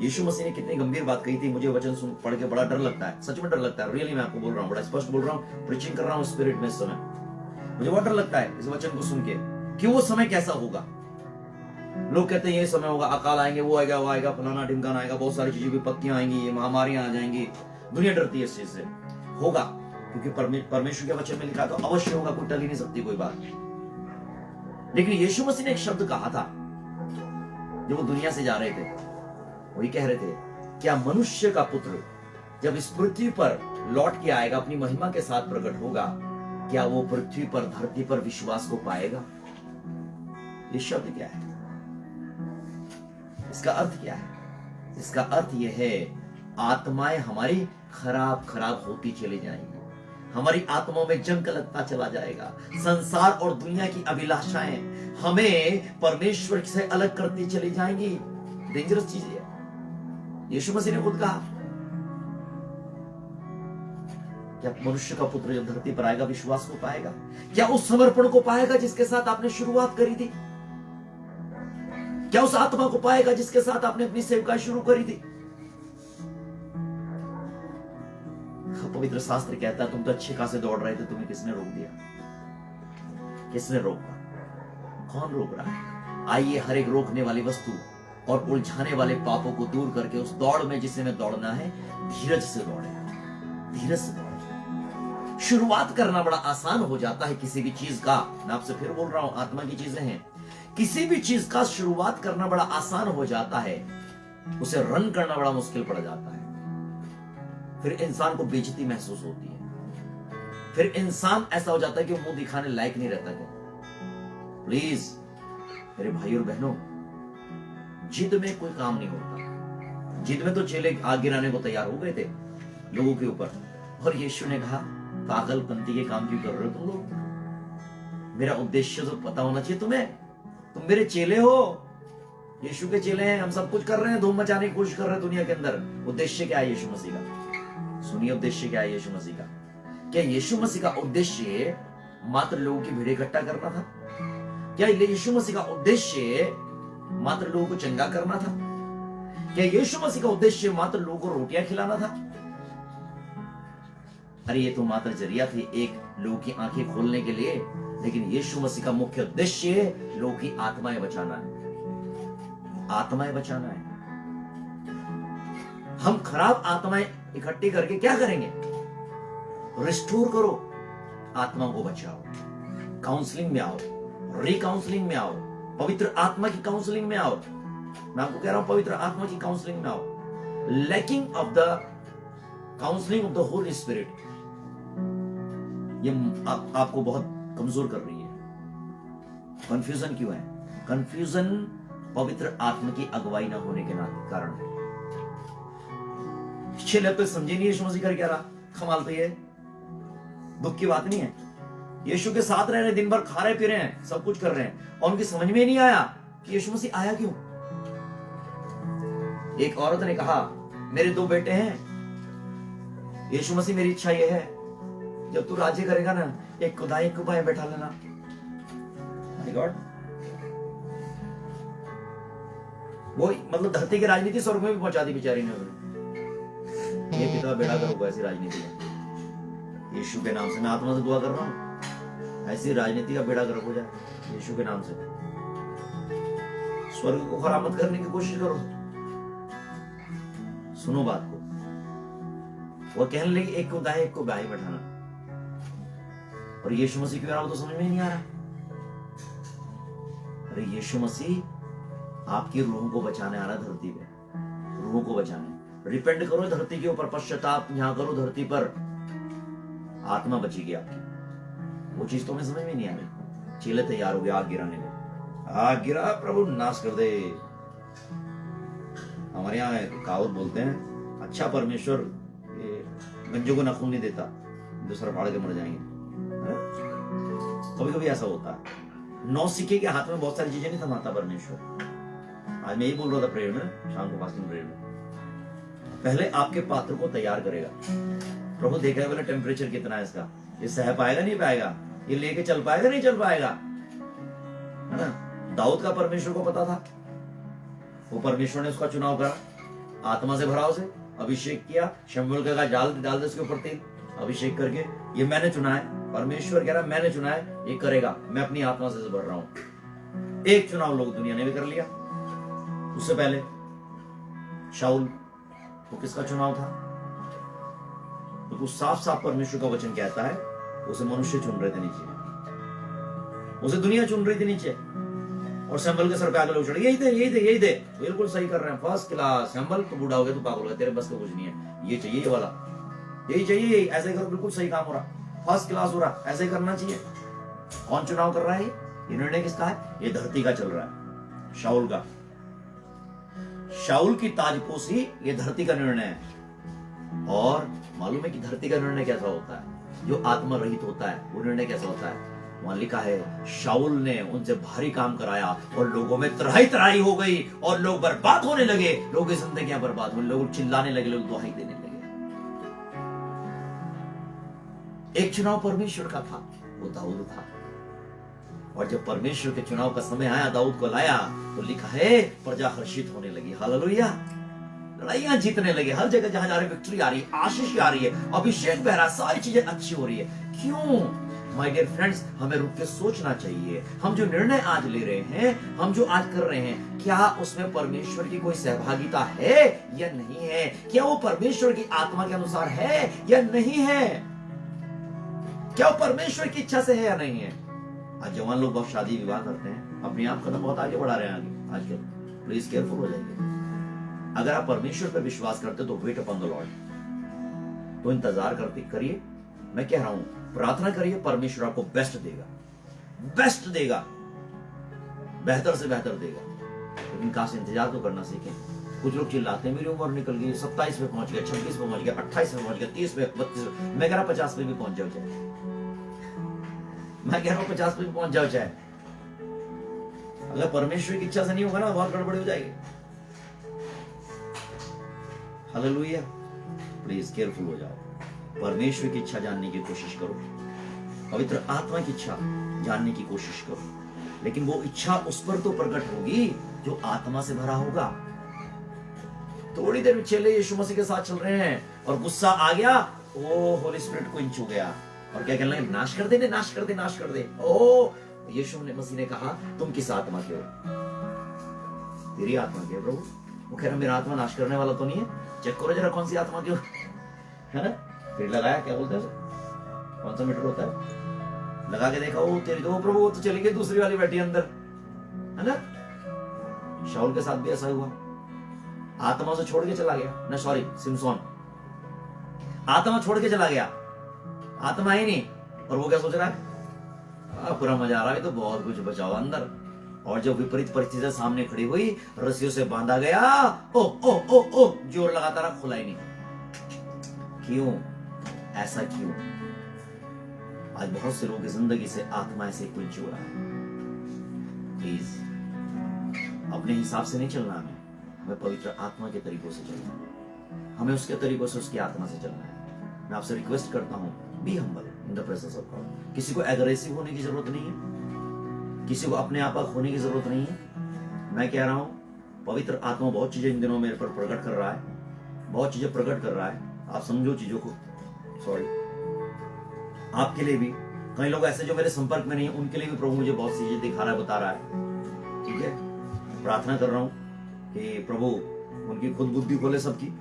यीशु मसीह ने कितनी गंभीर बात कही थी। मुझे वचन सुन पढ़ के बड़ा डर लगता है, सच में डर लगता है। रियली मैं आपको बोल रहा हूँ, बड़ा स्पष्ट बोल रहा हूँ, प्रीचिंग कर रहा हूँ स्पिरिट में। इस समय मुझे बहुत डर लगता है इस वचन को सुन के, कि वो समय कैसा होगा। लोग कहते हैं ये समय होगा, अकाल आएंगे, वो आएगा, वो आएगा, फलाना ढिमकाना आएगा, बहुत सारी चीजें, विपत्तियां आएंगी, महामारियां आ जाएंगी। दुनिया डरती है इस चीज से। होगा, क्योंकि परमेश्वर के वचन में लिखा, तो अवश्य होगा, कोई टल ही नहीं सकती कोई बात। लेकिन यीशु मसीह ने एक शब्द कहा था जब वो दुनिया से जा रहे थे, वही कह रहे थे, क्या मनुष्य का पुत्र जब इस पृथ्वी पर लौट के आएगा, अपनी महिमा के साथ प्रकट होगा, क्या वो पृथ्वी पर, धरती पर विश्वास को पाएगा? ये शब्द क्या है? इसका अर्थ क्या है? इसका अर्थ यह है, आत्माएं हमारी खराब खराब होती चली जाएंगी, हमारी आत्माओं में जंग लगता चला जाएगा। संसार और दुनिया की अभिलाषाएं हमें परमेश्वर से अलग करती चली जाएंगी। डेंजरस चीज है। यीशु मसीह ने खुद कहा, क्या मनुष्य का पुत्र जब धरती पर आएगा विश्वास को पाएगा? क्या उस समर्पण को पाएगा जिसके साथ आपने शुरुआत करी थी? क्या उस आत्मा को पाएगा जिसके साथ आपने अपनी सेवकाई शुरू करी थी? पवित्र शास्त्र कहता है तुम तो अच्छे खासे दौड़ रहे थे, तुम्हें किसने रोक दिया? किसने रोका? कौन रोक रहा है? आइए हर एक रोकने वाली वस्तु और उलझाने वाले पापों को दूर करके उस दौड़ में जिसे में दौड़ना है, धीरज से दौड़े, धीरज से दौड़े। शुरुआत करना बड़ा आसान हो जाता है किसी भी चीज का। मैं आपसे फिर बोल रहा हूं, आत्मा की चीजें हैं। किसी भी चीज का शुरुआत करना बड़ा आसान हो जाता है, उसे रन करना बड़ा मुश्किल पड़ जाता है। फिर इंसान को बेइज्जती महसूस होती है, फिर इंसान ऐसा हो जाता है कि मुंह दिखाने लायक नहीं रहता। क्या प्लीज मेरे भाई और बहनों, जिद में कोई काम नहीं होता। जिद में तो चेले आग गिराने को तैयार हो गए थे लोगों के ऊपर, और यीशु ने कहा पागलपंती के काम क्यों कर रहे हो तुम लोग? मेरा उद्देश्य तो पता होना चाहिए तुम्हें। तुम मेरे चेले हो, यीशु के चेले हैं। हम सब कुछ कर रहे हैं, धूम मचाने की कोशिश कर रहे हैं दुनिया के अंदर। उद्देश्य क्या है यीशु मसीह का? सुनिए, उद्देश्य क्या है यीशु मसीह का? क्या यीशु मसीह का उद्देश्य मात्र लोगों की भीड़ इकट्ठा करना था? क्या यीशु मसीह का उद्देश्य मात्र लोगों को चंगा करना था? क्या यीशु मसीह का उद्देश्य मात्र लोगों को रोटियां खिलाना था? अरे ये तो मात्र जरिया थी एक लोगों की आंखें खोलने के लिए, लेकिन यीशु मसीह का मुख्य उद्देश्य लोगों की आत्माएं बचाना है। आत्माएं बचाना है। हम खराब आत्माएं इकट्ठी करके क्या करेंगे? रिस्टोर करो, आत्माओं को बचाओ, काउंसलिंग में आओ, रिकाउंसलिंग में आओ, पवित्र आत्मा की काउंसलिंग में आओ। मैं आपको कह रहा हूं, पवित्र आत्मा की काउंसलिंग में आओ। Lacking of the counselling of the Holi spirit, ये आपको बहुत कमजोर कर रही है। कंफ्यूजन क्यों है? कंफ्यूजन पवित्र आत्मा की अगुवाई ना होने के कारण है। चले तो समझे नहीं यीशु मसीह कर क्या रहा। कमाल तो ये दुख की बात नहीं है। यीशु के साथ रह रहे, दिन भर खा रहे पी रहे हैं, सब कुछ कर रहे हैं, और उनकी समझ में नहीं आया कि यीशु मसीह आया क्यों। एक औरत ने कहा मेरे 2 बेटे हैं, यीशु मसीह मेरी इच्छा यह है जब तू राज्य करेगा ना, एक को दाएं एक को बाएं बैठा लेना। माय गॉड, वो मतलब धरती की राजनीति स्वर्ग में भी पहुंचा दी बेचारी ने। ये पिता बेड़ा करो ऐसी राजनीति है। यीशु के नाम से मैं आत्मा से दुआ कर रहा हूं, ऐसी राजनीति का बेड़ा गर्क हो जाए यीशु के नाम से। स्वर्ग को खराब मत करने की कोशिश करो। सुनो बात को, वो कहने लगी एक को दाएं एक को बाएं बैठाना, और यीशु मसीह क्यों रहा वो तो समझ में नहीं आ रहा। अरे यीशु मसीह आपकी रूहों को बचाने आ रहा धरती पे, रूहों को बचाने। रिपेंट करो धरती के ऊपर, पश्चाताप यहां करो धरती पर, आत्मा बचेगी आपकी। वो चीज तो हमें समझ में नहीं आ रही। चेले तैयार हो गए आग गिराने को। आग गिरा, प्रभु नाश कर दे। हमारे यहाँ कहावत बोलते हैं, अच्छा परमेश्वर गंजों को नाखून नहीं देता, दूसरा फाड़ के मर जाएंगे। कभी कभी ऐसा होता है। 9 सिक्के के हाथ में बहुत सारी चीजें नहीं थमाता परमेश्वर। आज मैं यही बोल रहा था प्रेयर में, शाम को फास्टिंग प्रेयर में। पहले आपके पात्र को तैयार करेगा प्रभु। देखा है बोले टेम्परेचर कितना है इसका, ये सह पाएगा नहीं पाएगा, ये लेके चल पाएगा नहीं चल पाएगा, है ना। दाऊद का परमेश्वर को पता था, वो परमेश्वर ने उसका चुनाव करा, आत्मा से भरा, उसे अभिषेक किया। शमूएल का जाल डाल दे उसके ऊपर तेल, अभिषेक करके ये मैंने चुना है। परमेश्वर कह रहा मैंने चुना है, ये करेगा, मैं अपनी आत्मा से भर रहा हूं। एक चुनाव लोग दुनिया ने भी कर लिया। उससे पहले शाऊल, वो किसका चुनाव था? तो कुछ साफ साफ परमेश्वर का वचन कहता है, उसे मनुष्य चुन रहे थे नीचे, उसे दुनिया चुन रही थी नीचे, और शमूएल के सर पे आगे लोग चढ़, यही दे यही दे यही दे। बिल्कुल सही कर रहे हैं, फर्स्ट क्लास। शमूएल तो बूढ़ा हो गया, तू पागल हो गया, तेरे बस का कुछ नहीं है, ये चाहिए, ये वाला, यही चाहिए, यही ऐसे करो, बिल्कुल सही काम हो रहा, फर्स्ट क्लास हो रहा, ऐसे करना चाहिए। कौन चुनाव कर रहा है? ये निर्णय किसका है? ये धरती का चल रहा है, शाऊल का। शाऊल की ताजपोशी ये धरती का निर्णय है। और मालूम है कि धरती का निर्णय कैसा होता है? जो आत्मा रहित होता है वो निर्णय कैसा होता है? वहां लिखा है शाऊल ने उनसे भारी काम कराया और लोगों में त्राही त्राही हो गई और लोग बर्बाद होने लगे। लोगों की जिंदगियां बर्बाद हुई, लोग चिल्लाने लगे, लोग दुहाई देने लगे। एक चुनाव परमेश्वर का था, वो दाऊद था। और जब परमेश्वर के चुनाव का समय आया, दाऊद को लाया, तो लिखा है प्रजा हर्षित होने लगी। हालेलुया। लड़ाइयां जीतने लगे, हर जगह जहां जा रहे विक्ट्री आ रही है, आशीष आ रही है, अभिषेक बह रहा है, सारी चीजें अच्छी हो रही है। क्यों? माय डियर फ्रेंड्स, हमें रुक के सोचना चाहिए, हम जो निर्णय आज ले रहे हैं, हम जो आज कर रहे हैं, क्या उसमें परमेश्वर की कोई सहभागिता है या नहीं है? क्या वो परमेश्वर की आत्मा के अनुसार है या नहीं है? क्या वो परमेश्वर की इच्छा से है या नहीं है? आज जवान लोग बहुत शादी विवाह करते हैं, अपने आप को तो बहुत आगे बढ़ा रहे हैं आगे आजकल। प्लीज केयरफुल हो जाइए। अगर आप परमेश्वर पर विश्वास करते तो वेट अपॉन द लॉर्ड, तो इंतजार करते करिए। मैं कह रहा हूं, प्रार्थना करिए, परमेश्वर आपको बेस्ट देगा, बेस्ट देगा, बेहतर से बेहतर देगा। लेकिन काश इंतजार तो करना सीखें। कुछ लोग चिल्लाते हैं मेरी उम्र निकल गई, 27 पे पहुंच गया, 26 पे पहुंच गया, 28 पे पहुंच गया, 30 पे, 32 पे, मैं कह रहा 50 पे भी पहुंच जाओ चाहे, मैं कह रहा हूं 50 पे भी पहुंच जाओ चाहे। अगर परमेश्वर की इच्छा से नहीं होगा ना, बहुत गड़बड़ी हो जाएगी। हालेलुया। प्लीज केयरफुल हो जाओ, परमेश्वर की इच्छा जानने की कोशिश करो, पवित्र आत्मा की इच्छा जानने की कोशिश करो। लेकिन वो इच्छा उस पर तो प्रकट होगी जो आत्मा से भरा होगा। थोड़ी देर में चले यीशु मसीह के साथ चल रहे हैं और गुस्सा आ गया, ओ होली स्पिरिट को इंच हो गया और क्या कहने लगे, नाश कर दे, नाश कर दे, नाश कर दे। ओ यीशु मसीह ने कहा, तुम किस आत्मा के हो? तेरी आत्मा के हो प्रभु। वो कह रहा मेरा आत्मा नाश करने वाला तो नहीं है, चेक करो जरा कौन सी आत्मा के हो, है ना? फिर लगाया, क्या बोलते हैं उसे, कौन सा मीटर होता है, लगा के देखा, ओ तेरी तो प्रभु वो तो चली गई, दूसरी वाली बैठी अंदर, है ना? शाऊल के साथ भी ऐसा हुआ, आत्मा से छोड़ के चला गया ना, सॉरी सिमसोन, आत्मा छोड़ के चला गया, आत्मा ही नहीं, और वो क्या सोच रहा है, पूरा मजा आ रहा है, तो बहुत कुछ बचाओ अंदर। और जब विपरीत परिस्थितियां सामने खड़ी हुई, रस्सियों से बांधा गया, ओ ओ ओ ओ जोर लगाता रहा, खुला ही नहीं। क्यों? ऐसा क्यों? आज बहुत से लोगों की जिंदगी से आत्मा ऐसे कुछ हो रहा है। प्लीज अपने हिसाब से नहीं चलना, हमें पवित्र आत्मा के तरीकों से चलना है, हमें उसके तरीकों से, उसकी आत्मा से चलना है। मैं आपसे रिक्वेस्ट करता हूं, be humble in the presence of God. किसी को एग्रेसिव होने की जरूरत नहीं है, किसी को अपने आप होने की जरूरत नहीं है। मैं कह रहा हूं, पवित्र आत्मा बहुत चीजें इन दिनों मेरे पर प्रकट कर रहा है, बहुत चीजें प्रकट कर रहा है। आप समझो चीजों को, सॉरी आपके लिए भी, कई लोग ऐसे जो मेरे संपर्क में नहीं है, उनके लिए भी प्रभु मुझे बहुत सी चीजें दिखा रहा है, बता रहा है। ठीक है, प्रार्थना कर रहा हूं कि प्रभु उनकी खुद बुद्धि खोले सबकी।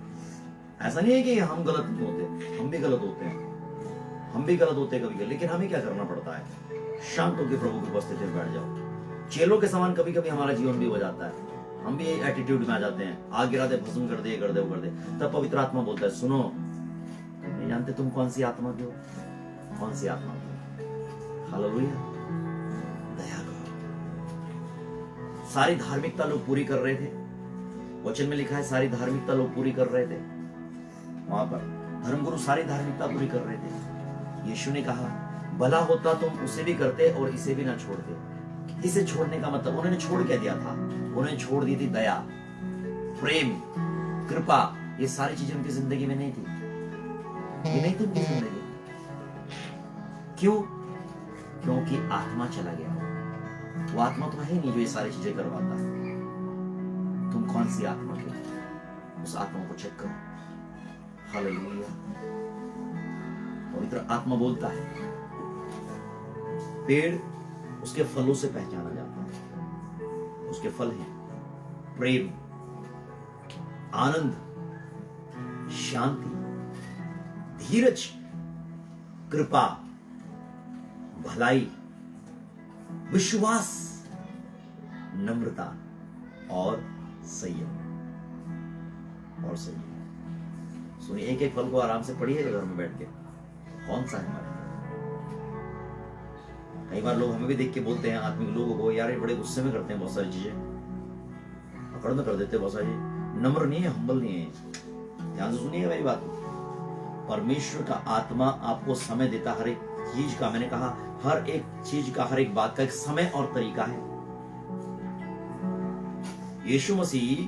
ऐसा नहीं है कि हम गलत नहीं होते, हम भी गलत होते हैं, हम भी गलत होते हैं कभी कभी, लेकिन हमें क्या करना पड़ता है, शांत होकर प्रभु की उपस्थिति में बैठ जाओ। चेलों के समान कभी कभी हमारा जीवन भी हो जाता है, हम भी एटीट्यूड में आ जाते हैं, आग गिरा दे, भस्म कर दे, कर दे, कर दे। तब पवित्र आत्मा बोलता है, सुनो, नहीं जानते तुम कौन सी आत्मा के हो, कौन सी आत्मा के हो। हालेलुया, दया करो। सारी धार्मिकता लोग पूरी कर रहे थे, वचन में लिखा है सारी धार्मिकता लोग पूरी कर रहे थे, वहां पर धर्मगुरु सारी धार्मिकता पूरी कर रहे थे। यीशु ने कहा, भला होता तुम उसे भी करते और इसे भी ना छोड़ते। इसे छोड़ने का मतलब, उन्होंने छोड़ क्या दिया था? उन्होंने छोड़ दी थी दया, प्रेम, कृपा। ये सारी चीजें उनकी जिंदगी में नहीं थी, ये नहीं थी उनकी जिंदगी। क्यों? क्योंकि आत्मा चला गया। वो आत्मा तो है नहीं जो ये सारी चीजें करवाता है। तुम कौन सी आत्मा के हो? उस आत्मा को चेक करो। हालेलुया। पवित्र आत्मा बोलता है, पेड़ उसके फलों से पहचाना जाता है। उसके फल हैं प्रेम, आनंद, शांति, धीरज, कृपा, भलाई, विश्वास, नम्रता और संयम। और संयम सुनिए, एक एक फल को आराम से पढ़िए घर में बैठ के, कौन सा है हमारे। कई बार लोग हमें भी देख के बोलते हैं, आत्मिक लोगों को, यार ये बड़े गुस्से में करते हैं बहुत सारी चीजें, अकड़ में कर देते हैं बहुत सारी, नम्र नहीं है, हम्बल नहीं है। ध्यान से सुनिए मेरी बात। परमेश्वर का आत्मा आपको समय देता हर एक चीज का। मैंने कहा हर एक चीज का, हर एक बात का एक समय और तरीका है। यीशु मसीह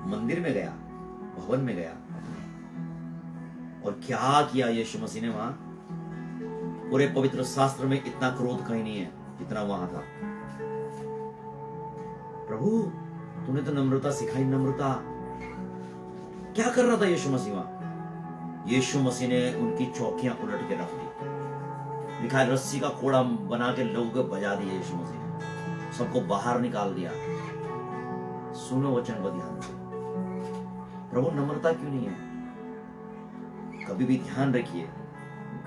मंदिर में गया, भवन में गया, और क्या किया यीशु मसीह ने वहां? पूरे पवित्र शास्त्र में इतना क्रोध कहीं नहीं है जितना वहां था। प्रभु तूने तो नम्रता सिखाई, नम्रता। क्या कर रहा था यीशु मसीह वहां? यीशु मसीह ने उनकी चौकियां उलट के रख दी। लिखा है रस्सी का कोड़ा बना के लोगों को बजा दिया यीशु मसीह ने, सबको बाहर निकाल दिया। सुनो वचन को ध्यान से। प्रभु नम्रता क्यों नहीं है? कभी भी ध्यान रखिए,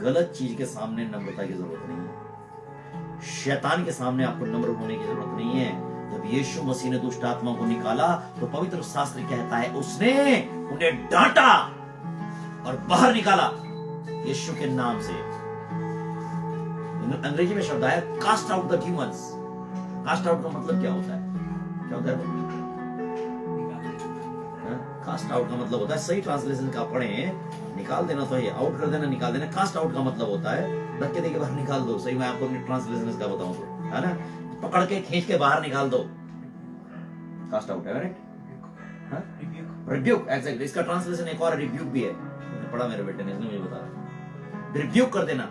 गलत चीज के सामने नम्रता की जरूरत नहीं है। शैतान के सामने आपको नम्र होने की जरूरत नहीं है। जब यीशु मसीह ने दुष्ट आत्मा को निकाला तो पवित्र शास्त्र कहता है उसने उन्हें डांटा और बाहर निकाला यीशु के नाम से। अंग्रेजी में शब्द है cast out the demons. Cast out का मतलब क्या होता है? क्या होता है? कास्ट आउट का मतलब होता है, सही ट्रांसलेशन का पढ़ें, निकाल देना तो है, आउट कर देना, निकाल देना। कास्ट आउट का मतलब होता है धक्के दे के बाहर निकाल दो। सही मैं आपको अपनी ट्रांसलेशन इसका बताऊं तो, है ना, पकड़ के खींच के बाहर निकाल दो, कास्ट आउट है, राइट? Rebuke, exactly. इसका ट्रांसलेशन एक और रिब्यूक भी है, पढ़ा मेरे बेटे ने, इसने मुझे बताया। रिब्यूक कर देना,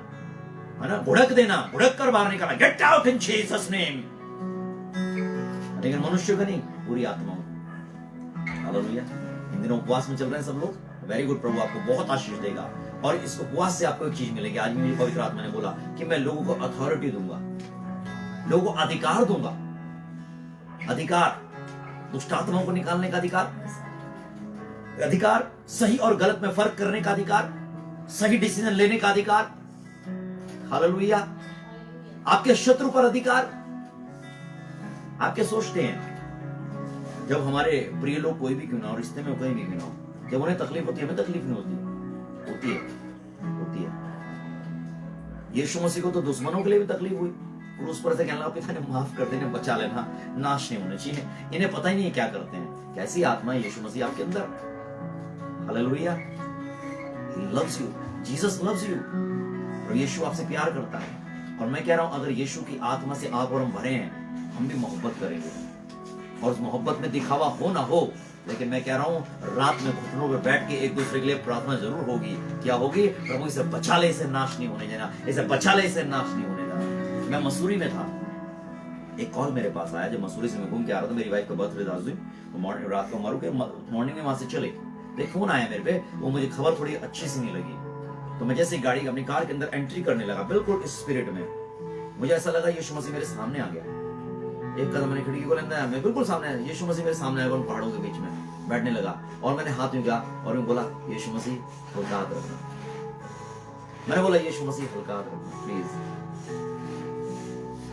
है ना, भुड़क देना, भुड़क कर बाहर निकाला, get out in Jesus name. लेकिन मनुष्य का नहीं, पूरी आत्मा। हालेलुया। इन दिनों उपवास में चल रहे हैं सब लोग, वेरी गुड। प्रभु आपको बहुत आशीष देगा। और इस उपवास से आपको एक चीज मिलेगी। आज मुझे पवित्र आत्मा ने बोला कि मैं लोगों को अथॉरिटी दूंगा, लोगों को अधिकार दूंगा। अधिकार, दुष्ट आत्माओं को निकालने का अधिकार, अधिकार, सही और गलत में फर्क करने का अधिकार, सही डिसीजन लेने का अधिकार। हालेलुया। आपके शत्रु पर अधिकार। आपके सोचते हैं जब हमारे प्रिय लोग कोई भी क्यों ना हो, रिश्ते में कोई भी क्यों ना हो, जब उन्हें तकलीफ होती है, हमें तकलीफ नहीं होती? होती है, होती है। यीशु मसीह को तो दुश्मनों के लिए भी तकलीफ हुई, क्रूस पर से कहना पिता ने माफ कर देना, बचा लेना, नाश नहीं होने चाहिए। इन्हें पता ही नहीं है क्या करते हैं। कैसी आत्मा है यीशु मसीह आपके अंदर? Hallelujah. He loves you, Jesus loves you। और यीशु आपसे प्यार करता है। और मैं कह रहा हूं अगर यीशु की आत्मा से आप और हम भरे हैं, हम भी मोहब्बत करेंगे। और उस मोहब्बत में दिखावा हो ना हो, लेकिन मैं कह रहा हूं रात में घुटनों पे बैठ के एक दूसरे के लिए प्रार्थना जरूर होगी। क्या होगी? प्रभु इसे बचा ले, इसे नाश नहीं होने देना, इसे बचा ले, इसे नाश नहीं होने देना। मैं मसूरी में था, एक कॉल मेरे पास आया। जब मसूरी से मैं घूम के आ रहा था, मेरी वाइफ का बर्थडे था उस दिन, तो रात को मारू के मॉर्निंग में वहां से चले, तो एक फोन आया मेरे पे। वो मुझे खबर थोड़ी अच्छी सी नहीं लगी। तो मैं जैसे गाड़ी अपनी कार के अंदर एंट्री करने लगा, बिल्कुल इस स्पिरिट में, मुझे ऐसा लगा यीशु मसीह मेरे सामने आ गया। एक कदम मैंने खिड़की को लेना, मैं बिल्कुल सामने आया, यीशु मसीह मेरे सामने आया, पहाड़ों के बीच में बैठने लगा। और मैंने हाथ में किया और मैं बोला यीशु मसीह हल्का हाथ रखना। मैंने बोला यीशु मसीह हल्का हाथ रखना प्लीज।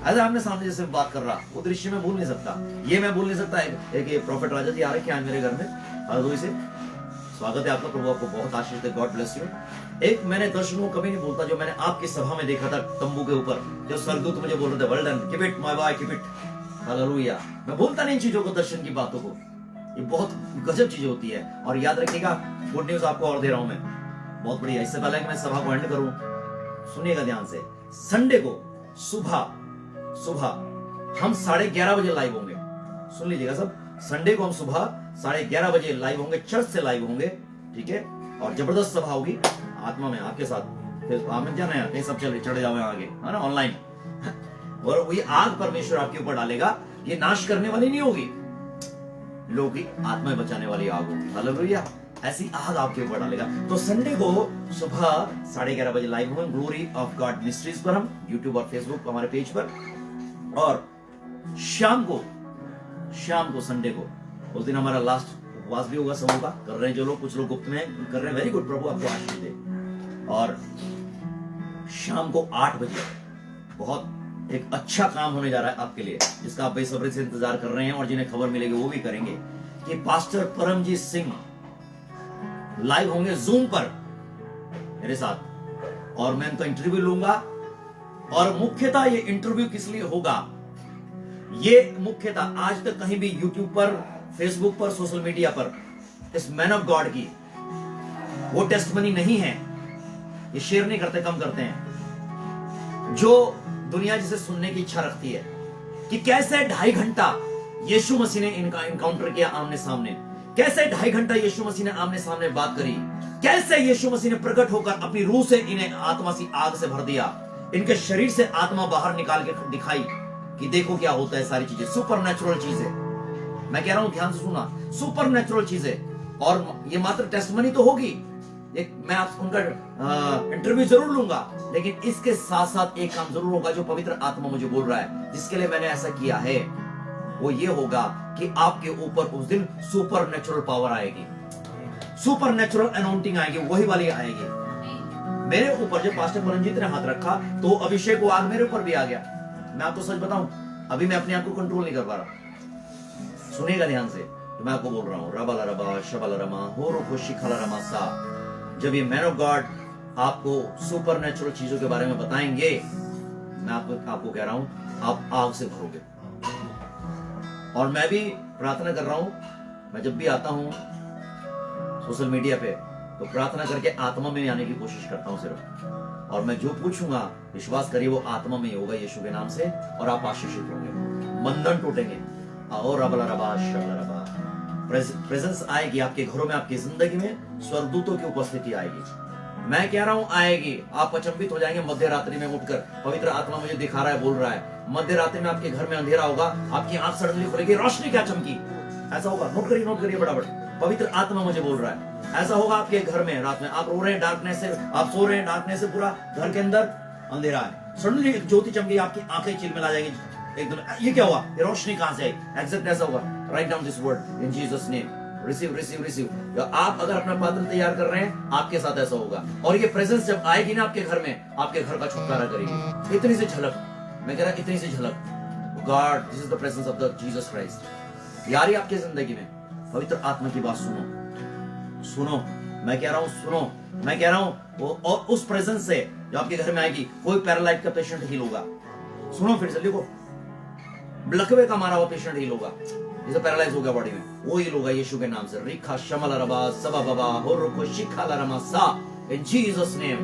ऐसे आमने सामने जैसे बात कर रहा, वो दृश्य में भूल नहीं सकता। ये मैं भूल नहीं सकता। एक प्रॉफिट राजा जी आ रहे हैं आज मेरे घर में, हालेलुया से स्वागत है आपका। प्रभु आपको बहुत आशीष दे, गॉड ब्लेस यू। एक मैंने दर्शन को कभी नहीं भूलता, जो मैंने आपकी सभा में देखा था तंबू के ऊपर, जो स्वर्गदूत मुझे बोल रहे थे well done, keep it my boy, keep it. Hallelujah. मैं भूलता नहीं इन चीजों को, दर्शन की बातों को। ये बहुत गजब चीज होती है। और याद रखिएगा, गुड न्यूज आपको और दे रहा हूं मैं, बहुत बढ़िया। इससे पहले कि मैं सभा को एंड करूं, सुनिएगा ध्यान से। संडे को सुबह हम 11:30 बजे लाइव होंगे। सुन लीजिएगा सब, संडे को हम सुबह 11:30 बजे लाइव होंगे, चर्च से लाइव होंगे, ठीक है। और जबरदस्त सभा होगी आत्मा में आपके साथ। फिर आप जाना है कहीं सब चढ़ जाओ आगे, है ना, ऑनलाइन। और वही आग परमेश्वर आपके ऊपर डालेगा। ये नाश करने वाली नहीं होगी, लोगों की आत्मा बचाने वाली आग होगी। हालेलुया। ऐसी आग आपके ऊपर डालेगा। तो संडे को सुबह 11:30 बजे लाइव होंगे ग्लोरी ऑफ गॉड मिस्ट्रीज पर, हम यूट्यूब और फेसबुक हमारे पेज पर। और शाम को संडे को, उस दिन हमारा लास्ट उपवास भी होगा समूह का। कर रहे हैं जो लोग, कुछ लोग गुप्त में कर रहे हैं, वेरी गुड, प्रभु आपको आशीष दे। और शाम को 8 बजे बहुत एक अच्छा काम होने जा रहा है आपके लिए, जिसका आप बेसब्री से इंतजार कर रहे हैं, और जिन्हें खबर मिलेगी वो भी करेंगे, कि पास्टर परमजीत सिंह लाइव होंगे जूम पर मेरे साथ। और मैं उनका इंटरव्यू लूंगा। और मुख्यतः ये इंटरव्यू किस लिए होगा? ये मुख्यतः आज तक कहीं भी यूट्यूब पर, फेसबुक पर, सोशल मीडिया पर इस मैन ऑफ गॉड की वो टेस्टमनी नहीं है। ये शेयर नहीं करते, कम करते हैं। जो दुनिया जिसे सुनने की इच्छा रखती है कि कैसे 2.5 घंटा यीशु मसीह ने इनका इनकाउंटर किया आमने सामने, कैसे 2.5 घंटा यीशु मसीह ने आमने सामने बात करी, कैसे यीशु मसीह ने प्रकट होकर अपनी रूह से इन्हें आत्मा सी आग से भर दिया, इनके शरीर से आत्मा बाहर निकाल के दिखाई कि देखो क्या होता है। सारी चीजें सुपर नेचुरल चीजें, मैं कह रहा हूं ध्यान से सुना, सुपर नेचुरल चीजें। और ये मात्र टेस्टमनी तो होगी, एक मैं आप उनका इंटरव्यू जरूर लूंगा, लेकिन इसके साथ साथ एक काम जरूर होगा जो पवित्र आत्मा मुझे बोल रहा है, जिसके लिए मैंने ऐसा किया है, वो ये होगा कि आपके ऊपर उस दिन सुपर नेचुरल पावर आएगी, सुपर नेचुरल अनाउंटिंग आएगी, वही वाली आएगी। मेरे ऊपर जब पास्टर परमजीत ने हाथ रखा तो अभिषेक वो आग मेरे ऊपर भी आ गया। मैं आपको सच बताऊं, अभी मैं अपने आप को कंट्रोल नहीं कर पा रहा। सुनिएगा ध्यान से तो मैं आपको बोल रहा हूं, रबाला रबा शबाला रमा हो रो शिखाला रमा सा। जब ये मैन ऑफ गॉड आपको सुपर नेचुरल चीजों के बारे में बताएंगे, मैं आपको कह रहा हूं, आप आग से भरोगे। और मैं भी प्रार्थना कर रहा हूं, मैं जब भी आता हूं सोशल मीडिया पे तो प्रार्थना करके आत्मा में आने की कोशिश करता हूं सिर्फ, और मैं जो पूछूंगा विश्वास करिए वो आत्मा में ही होगा यीशु के नाम से, और आप आशीषित होंगे, बंधन टूटेंगे। और रबला रबा शबला रबा प्रेजेंस आएगी आपके घरों में, आपकी जिंदगी में स्वर्गदूतों की उपस्थिति आएगी। मैं कह रहा हूं आएगी, आप अचंभित हो जाएंगे। मध्य रात्रि में उठकर पवित्र आत्मा मुझे दिखा रहा है, बोल रहा है, मध्य रात्रि में आपके घर में अंधेरा होगा, आपकी आंख सडनली खुलेगी, रोशनी क्या चमकी, ऐसा होगा। नोट करिए बराबर, पवित्र आत्मा मुझे बोल रहा है ऐसा होगा आपके घर में। रात में आप रो रहे हैं डार्कनेस से, आप सो रहे हैं डार्कनेस से, पूरा घर के अंदर अंधेरा है, सडनली एक ज्योति चमकी, आपकी आंखें चिलमिला जाएंगी एकदम। ये क्या हुआ, ये रोशनी कहां से आई? एग्जैक्ट ऐसा होगा। Write down this word in Jesus name, receive receive receive. आप अगर अपना पात्र तैयार कर रहे हैं, आपके साथ ऐसा होगा। और ये प्रेजेंस जब आएगी ना आपके घर में, आपके घर का छुटकारा करेगी। इतनी सी झलक, मैं कह रहा इतनी सी झलक, God this is the presence of the Jesus Christ. यार आपकी जिंदगी में पवित्र आत्मा की बात सुनो, सुनो, मैं कह रहा हूं सुनो, मैं कह रहा हूं वो, और उस प्रेजेंस से जो आपके घर में आएगी, कोई पैरालाइज का पेशेंट हील होगा। सुनो फिर से लिखो, लकवे का मारा हुआ पेशेंट हील होगा, जिसे पैरालाइज हो गया बॉडी में, वो हील होगा यीशु के नाम से। रिखा शमल रबा सबा बबा हो रुको शिखा रमा सा इन जीसस नेम।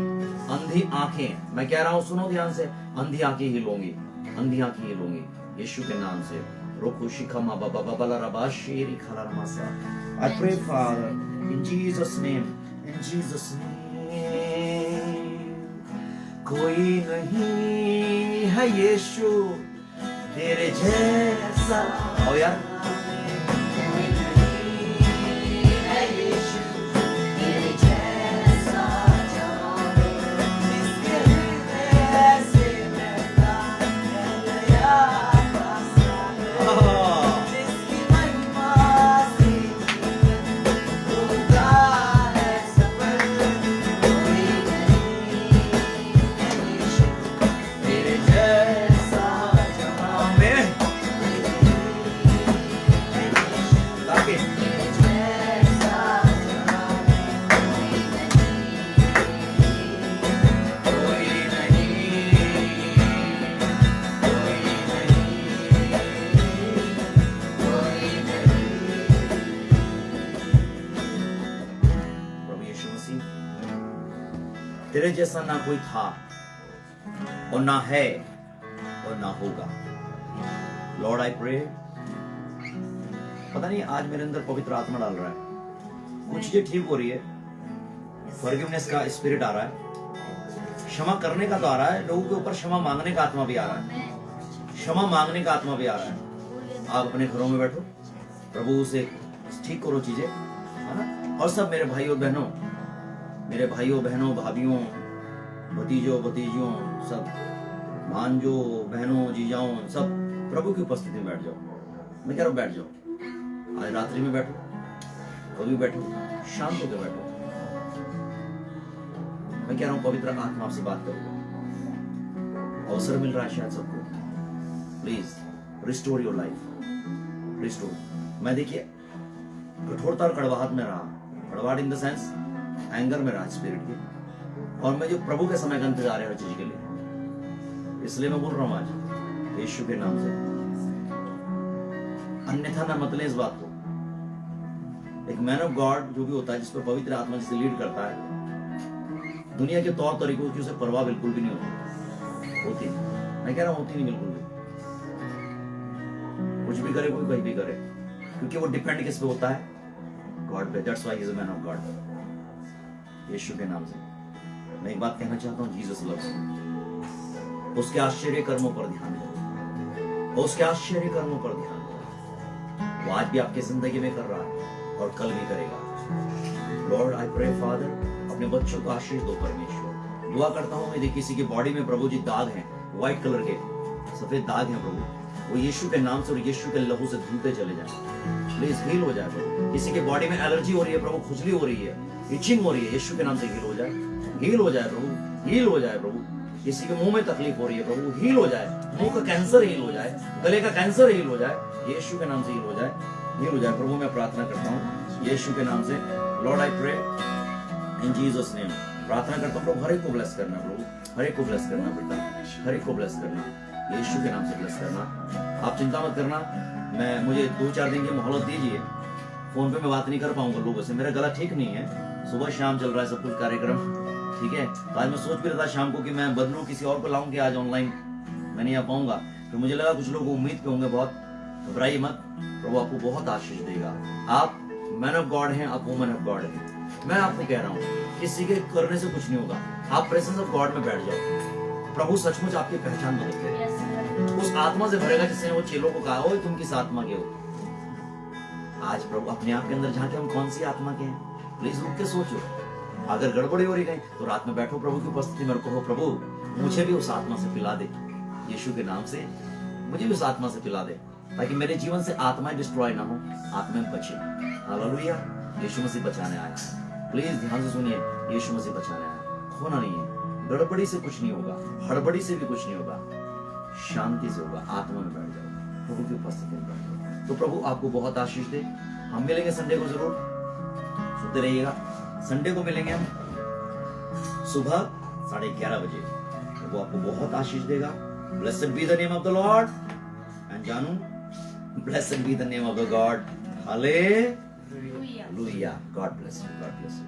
अंधी आंखें, मैं कह रहा हूं सुनो ध्यान से, अंधी आंखें हील होंगी, अंधी आंखें हील होंगी यीशु के नाम से। रोको शिखा मा बाबा बाबा रबा शेरी खाला रमा सा। I pray Father in Jesus name, in Jesus name। कोई नहीं है यीशु तेरे जैसा, ओ यार, कोई नहीं है यीशु तेरे जैसा, जिसके हृदय से मैदान गया पासा है, जिसकी महिमा से होता है सफर। कोई नहीं है यीशु तेरे जैसा जहां में, ताकि तेरे जैसा ना कोई था और ना है और ना होगा। लॉर्ड आई प्रे, पता नहीं आज मेरे अंदर पवित्र आत्मा डाल रहा है, कुछ चीजें ठीक हो रही है, फॉरगिवनेस का स्पिरिट आ रहा है, क्षमा करने का तो आ रहा है, लोगों के ऊपर क्षमा मांगने का आत्मा भी आ रहा है, क्षमा मांगने का आत्मा भी आ रहा है। आप अपने घरों में बैठो, प्रभु से ठीक करो चीजें, है ना। और सब मेरे भाइयों बहनों, मेरे भाइयों बहनों, भाभियों, भतीजों भतीजियों, सब भांजों बहनों, जीजाओं, सब प्रभु की उपस्थिति में बैठ जाओ। मैं कह रहा हूं बैठ जाओ, आज रात्रि में बैठो, कभी बैठो, शांत होकर बैठो। मैं कह रहा हूं पवित्र आत्मा आपसे बात करो, अवसर मिल रहा है शायद सबको। Please restore your life, restore. मैं देखिए कठोरता और कड़वाहट में रहा, कड़वाहट इन द सेंस एंगर में रहा स्पिरिट की, और मैं जो प्रभु के समय का इंतजार है हर चीज के लिए, इसलिए मैं बोल रहा हूं आज यीशु के नाम से। अन्यथा ना मतलब इस बात को, एक मैन ऑफ गॉड जो भी होता है, जिस पर पवित्र आत्मा जिसे लीड करता है, दुनिया के तौर तरीकों की उसे परवाह बिल्कुल भी नहीं होती। मैं कह रहा हूं होती नहीं बिल्कुल भी, कुछ भी करे कोई कहीं भी करे, क्योंकि वो डिपेंड किस पे होता है, गॉड पे। That's why he is a man of God. Yeshu के नाम से मैं एक बात कहना चाहता हूं, जीसस लव्स यू। उसके आश्चर्य कर्मों पर ध्यान दो, उसके आश्चर्य कर्मों पर ध्यान दो। वो आज भी आपकी जिंदगी में कर रहा है और कल भी करेगा। लॉर्ड आई प्रे फादर, अपने बच्चों को आशीष दो परमेश्वर। दुआ करता हूँ यदि किसी की बॉडी में प्रभु जी दाग हैं, व्हाइट कलर के सफेद दाग हैं प्रभु, वो यीशु के नाम से और यीशु के लहू से धुलते चले जाए। प्लीज हील हो जाए प्रभु। किसी के बॉडी में एलर्जी हो रही है प्रभु, खुजली हो रही है, इचिंग हो रही है, यीशु के नाम से हील हो जाए, हील हो जाए प्रभु, हील हो जाए प्रभु। किसी के मुंह में तकलीफ हो रही है प्रभु, हील हो जाए। मुंह का कैंसर हील हो जाए, गले का कैंसर हील हो जाए, यीशु के नाम से हील हो जाए, हील हो जाए प्रभु। मैं प्रार्थना करता हूँ यीशु के नाम से। Lord I pray in Jesus name, प्रार्थना करता हूँ प्रभु, हर एक को ब्लेस करना प्रभु, हर एक को ब्लेस करना बेटा, हर एक को ब्लेस करना, यीशु के नाम से ब्लेस करना। आप चिंता मत करना, मुझे 2-4 दिन की मोहलत दीजिए। फोन पे मैं बात नहीं कर पाऊंगा लोगों से, मेरा गला ठीक नहीं है, सुबह शाम चल रहा है सब कुछ कार्यक्रम, ठीक है। तो आज मैं सोच भी रहा था शाम को कि मैं बदलूं, किसी और को लाऊं कि आज ऑनलाइन मैं नहीं आ पाऊंगा। फिर मुझे लगा कुछ लोग उम्मीद पे होंगे बहुत, घबराइए मत, प्रभु आपको बहुत आशीष देगा। आप मैन ऑफ गॉड हैं, आप वुमन ऑफ गॉड हैं। मैं आपको कह रहा हूँ किसी के करने से कुछ नहीं होगा, आप प्रेजेंस ऑफ गॉड में बैठ जाओ, प्रभु सचमुच आपकी पहचान बदल देगा। उस आत्मा से भरेगा जिसने वो चेलों को कहा, ओ तुम किस आत्मा के हो। आज प्रभु अपने आप के अंदर झांके, हम कौन सी आत्मा के हैं, प्लीज रुक के सोचो। अगर गड़बड़ी हो रही कहीं तो रात में बैठो प्रभु की उपस्थिति में, कहो प्रभु मुझे भी उस आत्मा से पिला दे, यीशु के नाम से मुझे भी उस आत्मा से पिला दे, ताकि मेरे जीवन से आत्माएं डिस्ट्रॉय ना हो, आत्माएं बचे। हालेलुया, यीशु मसीह बचाने आया। प्लीज ध्यान से सुनिए, यीशु मसीह बचाने आया, खोना नहीं है। गड़बड़ी से कुछ नहीं होगा, हड़बड़ी से भी कुछ नहीं होगा, शांति से होगा। आत्मा में बैठ जाओ, प्रभु की उपस्थिति में बैठ जाओ। तो प्रभु आपको बहुत आशीष दे। हम मिलेंगे संडे को, जरूर सुनते रहिएगा। संडे को मिलेंगे हम सुबह 11:30 बजे। प्रभु आपको बहुत आशीष देगा। Blessed be the name of the Lord. And जानू, blessed be the name of the God. Hallelujah. God bless you, God bless you.